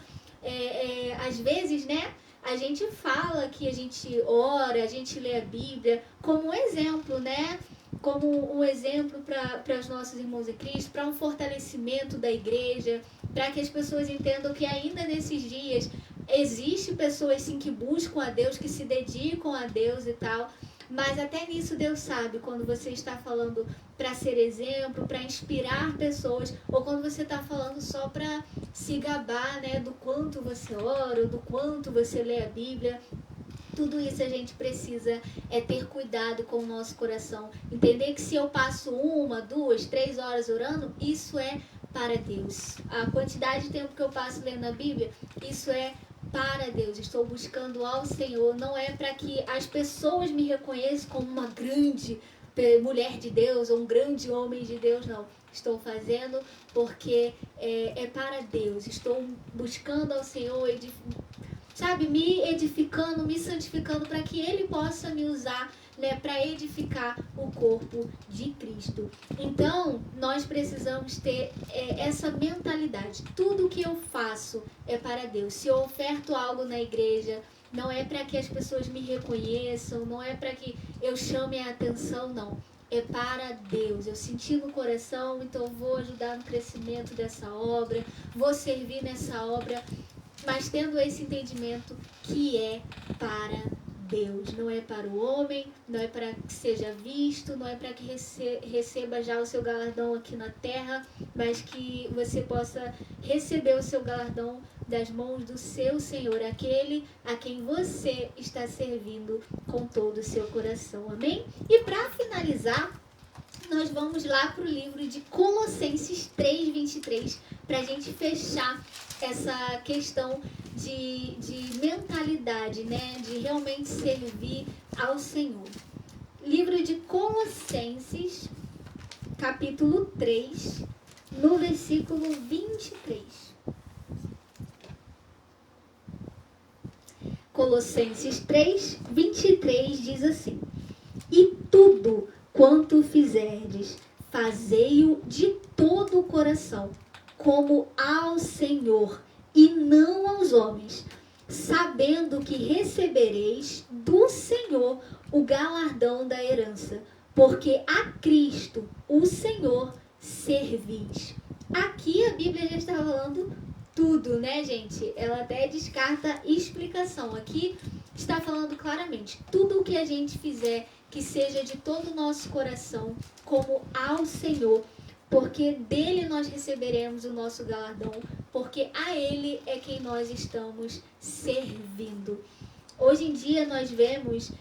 às vezes, né? A gente fala que a gente ora, a gente lê a Bíblia como um exemplo, né? Como um exemplo para os nossos irmãos em Cristo, para um fortalecimento da igreja, para que as pessoas entendam que ainda nesses dias existe pessoas sim que buscam a Deus, que se dedicam a Deus e tal. Mas até nisso Deus sabe quando você está falando para ser exemplo, para inspirar pessoas, ou quando você está falando só para se gabar, né, do quanto você ora, do quanto você lê a Bíblia. Tudo isso a gente precisa ter cuidado com o nosso coração. Entender que se eu passo 1, 2, 3 horas orando, isso é para Deus. A quantidade de tempo que eu passo lendo a Bíblia, isso é para Deus. Estou buscando ao Senhor. Não é para que as pessoas me reconheçam como uma grande mulher de Deus ou um grande homem de Deus, não. Estou fazendo porque é para Deus. Estou buscando ao Senhor, sabe, me edificando, me santificando para que Ele possa me usar, né, para edificar o corpo de Cristo. Então, nós precisamos ter essa mentalidade. Tudo que eu faço é para Deus. Se eu oferto algo na igreja, não é para que as pessoas me reconheçam, não é para que eu chame a atenção, não. É para Deus. Eu senti no coração, então vou ajudar no crescimento dessa obra, vou servir nessa obra, mas tendo esse entendimento que é para Deus, não é para o homem, não é para que seja visto, não é para que receba já o seu galardão aqui na terra, mas que você possa receber o seu galardão das mãos do seu Senhor, aquele a quem você está servindo com todo o seu coração, amém? E para finalizar, nós vamos lá para o livro de Colossenses 3:23, para a gente fechar essa questão de mentalidade, né? De realmente servir ao Senhor. Livro de Colossenses, capítulo 3, no versículo 23. Colossenses 3:23 diz assim: E tudo quanto fizerdes, fazei-o de todo o coração, como ao Senhor e não aos homens, sabendo que recebereis do Senhor o galardão da herança, porque a Cristo, o Senhor, servis. Aqui a Bíblia já está falando tudo, né, gente? Ela até descarta explicação. Aqui está falando claramente, tudo o que a gente fizer, que seja de todo o nosso coração, como ao Senhor, porque dele nós receberemos o nosso galardão, porque a ele é quem nós estamos servindo. Hoje em dia nós vemos,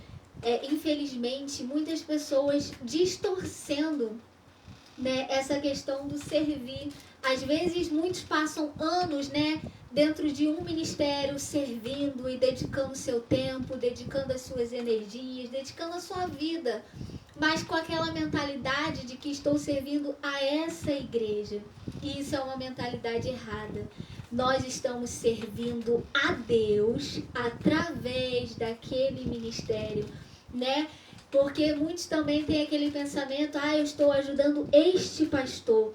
infelizmente, muitas pessoas distorcendo, né, essa questão do servir. Às vezes muitos passam anos, né, dentro de um ministério servindo e dedicando seu tempo, dedicando as suas energias, dedicando a sua vida, mas com aquela mentalidade de que estou servindo a essa igreja. E isso é uma mentalidade errada. Nós estamos servindo a Deus através daquele ministério, né? Porque muitos também têm aquele pensamento, eu estou ajudando este pastor.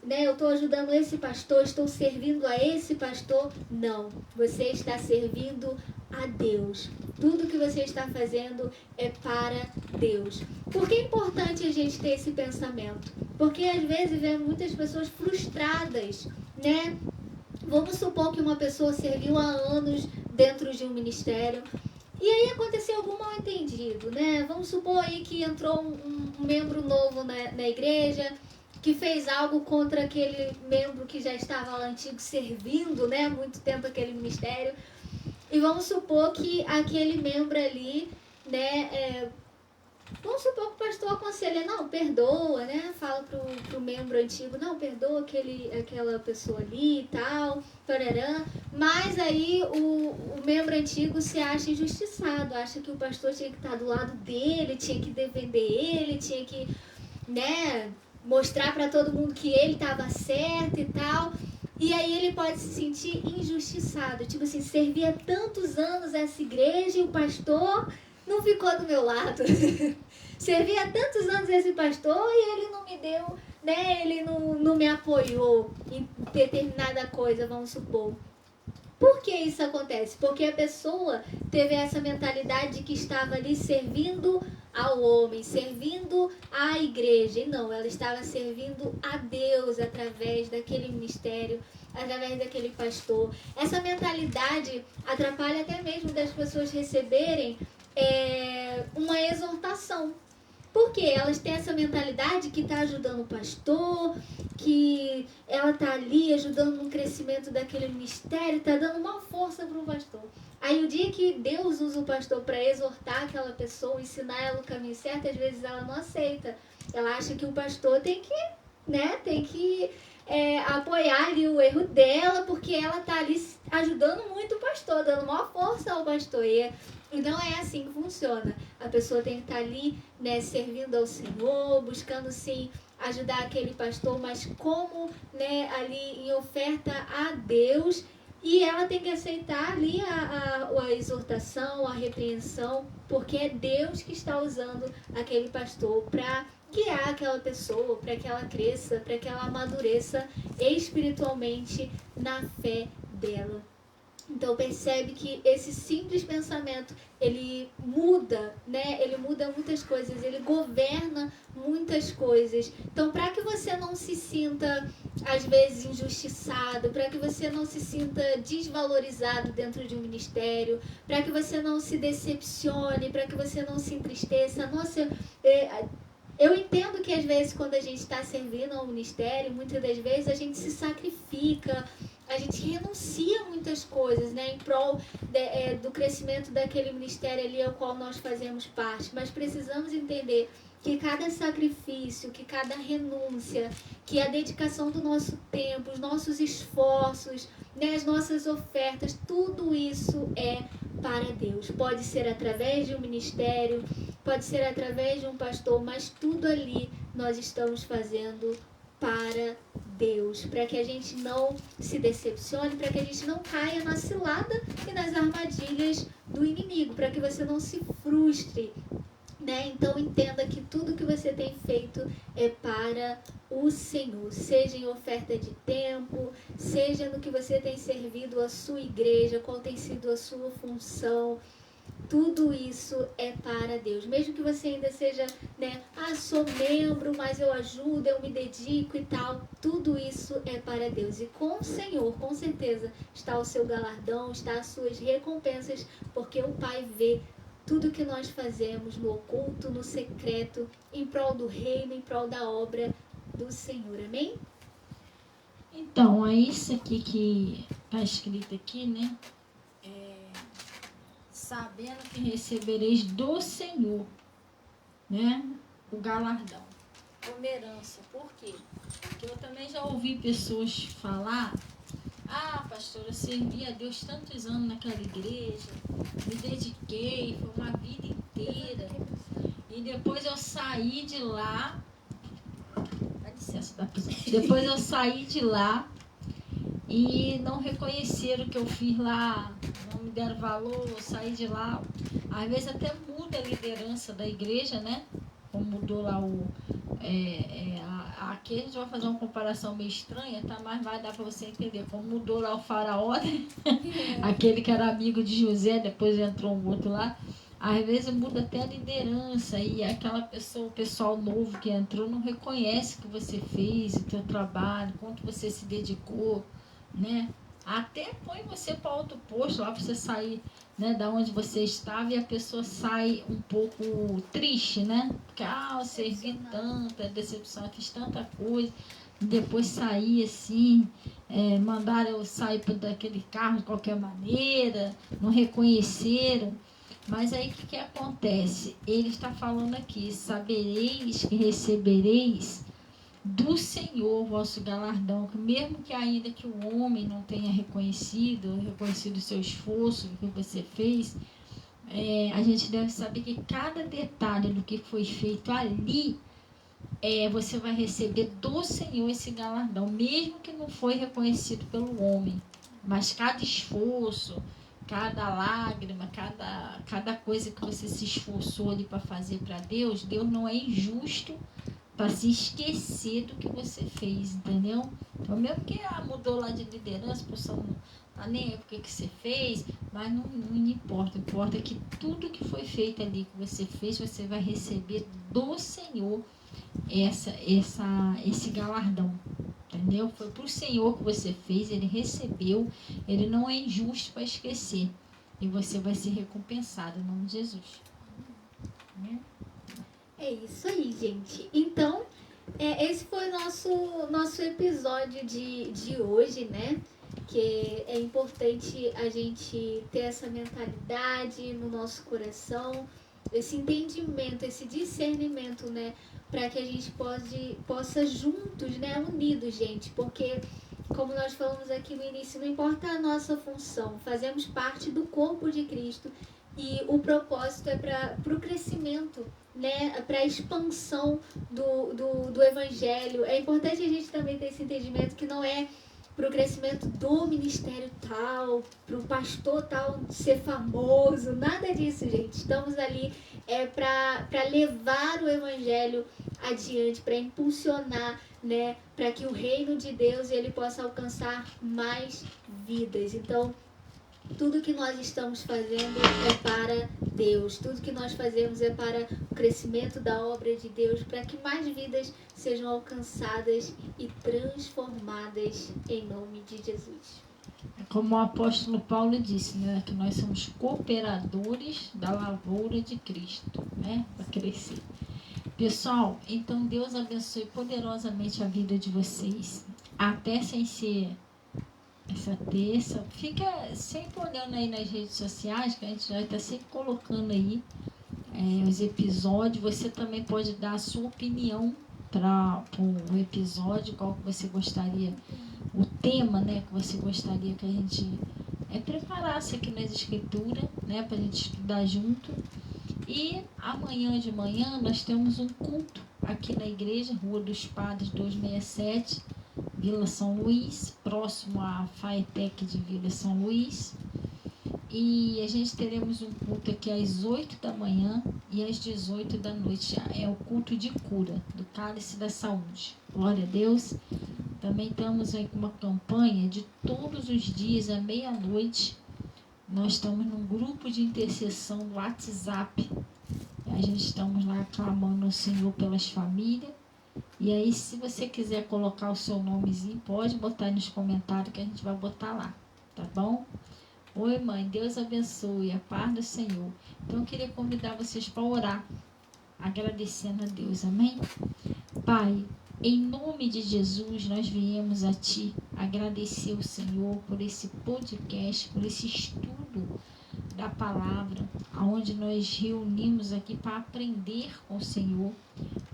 né, eu estou ajudando esse pastor, estou servindo a esse pastor. Não, você está servindo a Deus. Tudo que você está fazendo é para Deus. Por que é importante a gente ter esse pensamento? Porque às vezes vemos muitas pessoas frustradas, né? Vamos supor que uma pessoa serviu há anos dentro de um ministério e aí aconteceu algum mal entendido, né? Vamos supor aí que entrou um membro novo na igreja, que fez algo contra aquele membro que já estava lá antigo servindo, né? Muito tempo aquele ministério. E vamos supor que aquele membro ali, né? Vamos supor que o pastor aconselha, não, perdoa, né? Fala pro membro antigo, não, perdoa aquela pessoa ali e tal, tararã. Mas aí o membro antigo se acha injustiçado, acha que o pastor tinha que estar do lado dele, tinha que defender ele, tinha que, né, mostrar para todo mundo que ele estava certo e tal. E aí ele pode se sentir injustiçado, tipo assim, servia tantos anos essa igreja e o pastor não ficou do meu lado. Servia tantos anos esse pastor e ele não me deu, né? Ele não me apoiou em determinada coisa, vamos supor. Por que isso acontece? Porque a pessoa teve essa mentalidade de que estava ali servindo ao homem, servindo à igreja. E não, ela estava servindo a Deus através daquele ministério, através daquele pastor. Essa mentalidade atrapalha até mesmo das pessoas receberem uma exortação. Porque elas têm essa mentalidade que está ajudando o pastor, que ela está ali ajudando no crescimento daquele ministério, está dando uma força para o pastor. Aí o dia que Deus usa o pastor para exortar aquela pessoa, ensinar ela o caminho certo, às vezes ela não aceita. Ela acha que o pastor tem que apoiar ali o erro dela, porque ela está ali ajudando muito o pastor, dando uma força ao pastor. E não é assim que funciona. A pessoa tem que estar ali, né, servindo ao Senhor, buscando sim ajudar aquele pastor, mas como, né, ali em oferta a Deus. E ela tem que aceitar ali a exortação, a repreensão, porque é Deus que está usando aquele pastor para guiar aquela pessoa, para que ela cresça, para que ela amadureça espiritualmente na fé dela. Então percebe que esse simples pensamento, ele muda, né? Ele muda muitas coisas, ele governa muitas coisas. Então, para que você não se sinta, às vezes, injustiçado, para que você não se sinta desvalorizado dentro de um ministério, para que você não se decepcione, para que você não se entristeça. Nossa, eu entendo que às vezes quando a gente está servindo ao ministério, muitas das vezes a gente se sacrifica, a gente renuncia a muitas coisas, né, em prol do crescimento daquele ministério ali ao qual nós fazemos parte. Mas precisamos entender que cada sacrifício, que cada renúncia, que a dedicação do nosso tempo, os nossos esforços, né, as nossas ofertas, tudo isso é para Deus. Pode ser através de um ministério, pode ser através de um pastor, mas tudo ali nós estamos fazendo para Deus, para que a gente não se decepcione, para que a gente não caia na cilada e nas armadilhas do inimigo, para que você não se frustre, né? Então entenda que tudo que você tem feito é para o Senhor, seja em oferta de tempo, seja no que você tem servido a sua igreja, qual tem sido a sua função. Tudo isso é para Deus. Mesmo que você ainda seja, né, sou membro, mas eu ajudo, eu me dedico e tal. Tudo isso é para Deus. E com o Senhor, com certeza, está o seu galardão, está as suas recompensas, porque o Pai vê tudo que nós fazemos no oculto, no secreto, em prol do reino, em prol da obra do Senhor. Amém? Então, é isso aqui que está escrito aqui, né? Sabendo que recebereis do Senhor, né, o galardão, como herança. Por quê? Porque eu também já ouvi pessoas falar: pastor, eu servi a Deus tantos anos naquela igreja, me dediquei, foi uma vida inteira, e depois eu saí de lá, dá licença, depois eu saí de lá e não reconheceram o que eu fiz lá, não me deram valor, eu saí de lá. Às vezes até muda a liderança da igreja, né? Como mudou lá a aqui a gente vai fazer uma comparação meio estranha, tá? Mas vai dar para você entender como mudou lá o faraó, né? Aquele que era amigo de José, depois entrou um outro lá. Às vezes muda até a liderança e aquela pessoa, o pessoal novo que entrou não reconhece o que você fez, o teu trabalho, quanto você se dedicou, né? Até põe você para outro posto lá para você sair, né, da onde você estava, e a pessoa sai um pouco triste, né? Porque eu servi tanta decepção, fiz tanta coisa, e depois saí assim, mandaram eu sair daquele carro de qualquer maneira, não reconheceram. Mas aí o que acontece? Ele está falando aqui: sabereis que recebereis do Senhor vosso galardão, que mesmo que ainda que o homem não tenha reconhecido o seu esforço, o que você fez, a gente deve saber que cada detalhe do que foi feito ali, você vai receber do Senhor esse galardão, mesmo que não foi reconhecido pelo homem. Mas cada esforço, cada lágrima, cada coisa que você se esforçou ali para fazer para Deus, Deus não é injusto para se esquecer do que você fez, entendeu? Então, mesmo que mudou lá de liderança, a pessoa não tá nem aí porque que você fez, mas não importa. O que importa é que tudo que foi feito ali, que você fez, você vai receber do Senhor esse galardão, entendeu? Foi para o Senhor que você fez, Ele recebeu, Ele não é injusto para esquecer, e você vai ser recompensado em nome de Jesus. É isso aí, gente. Então, esse foi o nosso episódio de hoje, né? Que é importante a gente ter essa mentalidade no nosso coração, esse entendimento, esse discernimento, né? Para que a gente possa juntos, né? Unidos, gente. Porque, como nós falamos aqui no início, não importa a nossa função, fazemos parte do corpo de Cristo. E o propósito é para o crescimento, né? Para a expansão do Evangelho. É importante a gente também ter esse entendimento que não é para o crescimento do ministério tal, para o pastor tal ser famoso, nada disso, gente. Estamos ali para levar o Evangelho adiante, para impulsionar, né? Para que o reino de Deus ele possa alcançar mais vidas. Então, tudo que nós estamos fazendo é para Deus. Tudo que nós fazemos é para o crescimento da obra de Deus, para que mais vidas sejam alcançadas e transformadas em nome de Jesus. Como o apóstolo Paulo disse, né, que nós somos cooperadores da lavoura de Cristo, né, para crescer. Pessoal, então Deus abençoe poderosamente a vida de vocês. Até sem ser essa terça, fica sempre olhando aí nas redes sociais, que a gente já está sempre colocando aí os episódios. Você também pode dar a sua opinião para o episódio, qual que você gostaria, o tema, né, que você gostaria que a gente preparasse aqui nas escrituras, né, para a gente estudar junto. E amanhã de manhã nós temos um culto aqui na igreja, Rua dos Padres 267, Vila São Luís, próximo à Faetec de Vila São Luís. E a gente teremos um culto aqui às 8 da manhã e às 18 da noite. É o culto de cura, do Cálice da Saúde. Glória a Deus. Também estamos aí com uma campanha de todos os dias, à meia-noite. Nós estamos num grupo de intercessão do WhatsApp. A gente estamos lá clamando ao Senhor pelas famílias. E aí, se você quiser colocar o seu nomezinho, pode botar aí nos comentários que a gente vai botar lá, tá bom? Oi, mãe, Deus abençoe, a paz do Senhor. Então, eu queria convidar vocês para orar, agradecendo a Deus, amém? Pai, em nome de Jesus, nós viemos a Ti agradecer o Senhor por esse podcast, por esse estudo da palavra, onde nós reunimos aqui para aprender com o Senhor.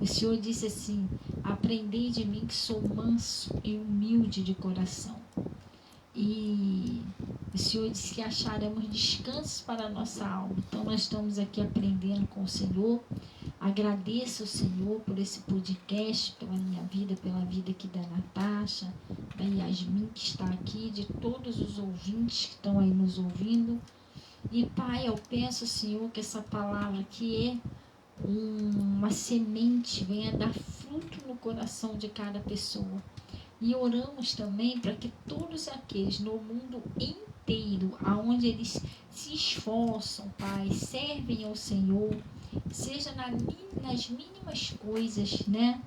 O Senhor disse assim: aprendei de mim que sou manso e humilde de coração. E o Senhor disse que acharemos descanso para a nossa alma. Então nós estamos aqui aprendendo com o Senhor. Agradeço ao Senhor por esse podcast, pela minha vida, pela vida aqui da Natasha, da Yasmin que está aqui, de todos os ouvintes que estão aí nos ouvindo. E Pai, eu peço, Senhor, que essa palavra aqui uma semente, venha dar fruto no coração de cada pessoa. E oramos também para que todos aqueles no mundo inteiro, aonde eles se esforçam, Pai, servem ao Senhor, seja nas mínimas coisas, né?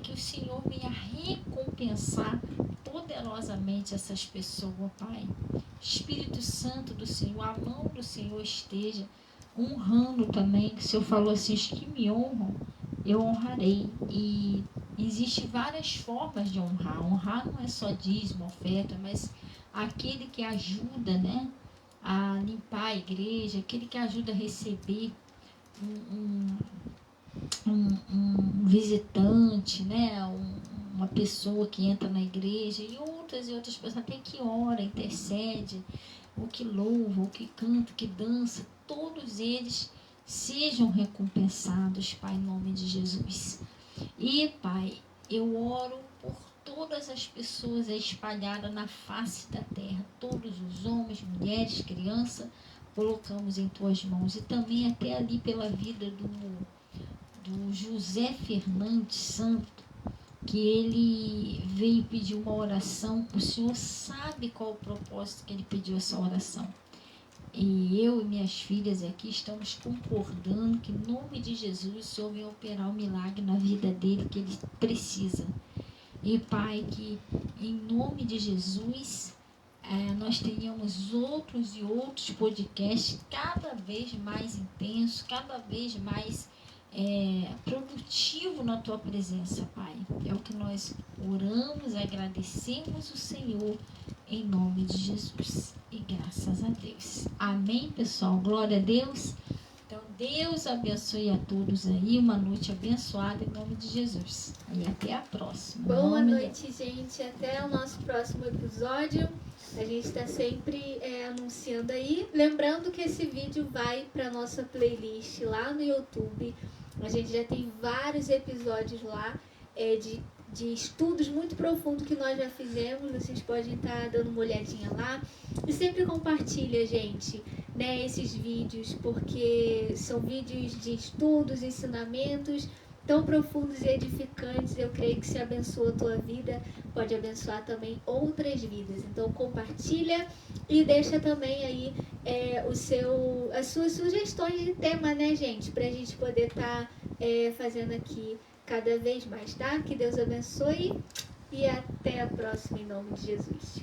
Que o Senhor venha recompensar poderosamente essas pessoas, Pai. Espírito Santo do Senhor, a mão do Senhor esteja honrando também, que o Senhor falou assim, os que me honram, eu honrarei. E existem várias formas de honrar. Honrar não é só dízimo, oferta, mas aquele que ajuda, né, a limpar a igreja, aquele que ajuda a receber um visitante, né, uma pessoa que entra na igreja, e outras pessoas até que ora, intercede, o que louva, o que canta, o que dança, todos eles sejam recompensados, Pai, em nome de Jesus. E, Pai, eu oro por todas as pessoas espalhadas na face da terra, todos os homens, mulheres, crianças, colocamos em Tuas mãos. E também até ali pela vida do José Fernandes Santo, que ele veio pedir uma oração. O Senhor sabe qual o propósito que ele pediu essa oração. E eu e minhas filhas aqui estamos concordando que, em nome de Jesus, o Senhor venha operar um milagre na vida dele que ele precisa. E, Pai, que em nome de Jesus nós tenhamos outros e outros podcasts cada vez mais intensos, cada vez mais produtivo na Tua presença, Pai. É o que nós oramos, agradecemos o Senhor em nome de Jesus. E graças a Deus. Amém, pessoal? Glória a Deus. Então, Deus abençoe a todos aí. Uma noite abençoada em nome de Jesus. E até a próxima. Boa noite, gente. Até o nosso próximo episódio. A gente está sempre anunciando aí. Lembrando que esse vídeo vai para nossa playlist lá no YouTube. A gente já tem vários episódios lá de estudos muito profundos que nós já fizemos. Vocês podem estar dando uma olhadinha lá. E sempre compartilha, gente, né, esses vídeos, porque são vídeos de estudos, ensinamentos tão profundos e edificantes. Eu creio que se abençoa a tua vida, pode abençoar também outras vidas. Então compartilha e deixa também aí as suas sugestões de tema, né, gente, pra gente poder estar fazendo aqui cada vez mais, tá? Que Deus abençoe e até a próxima em nome de Jesus.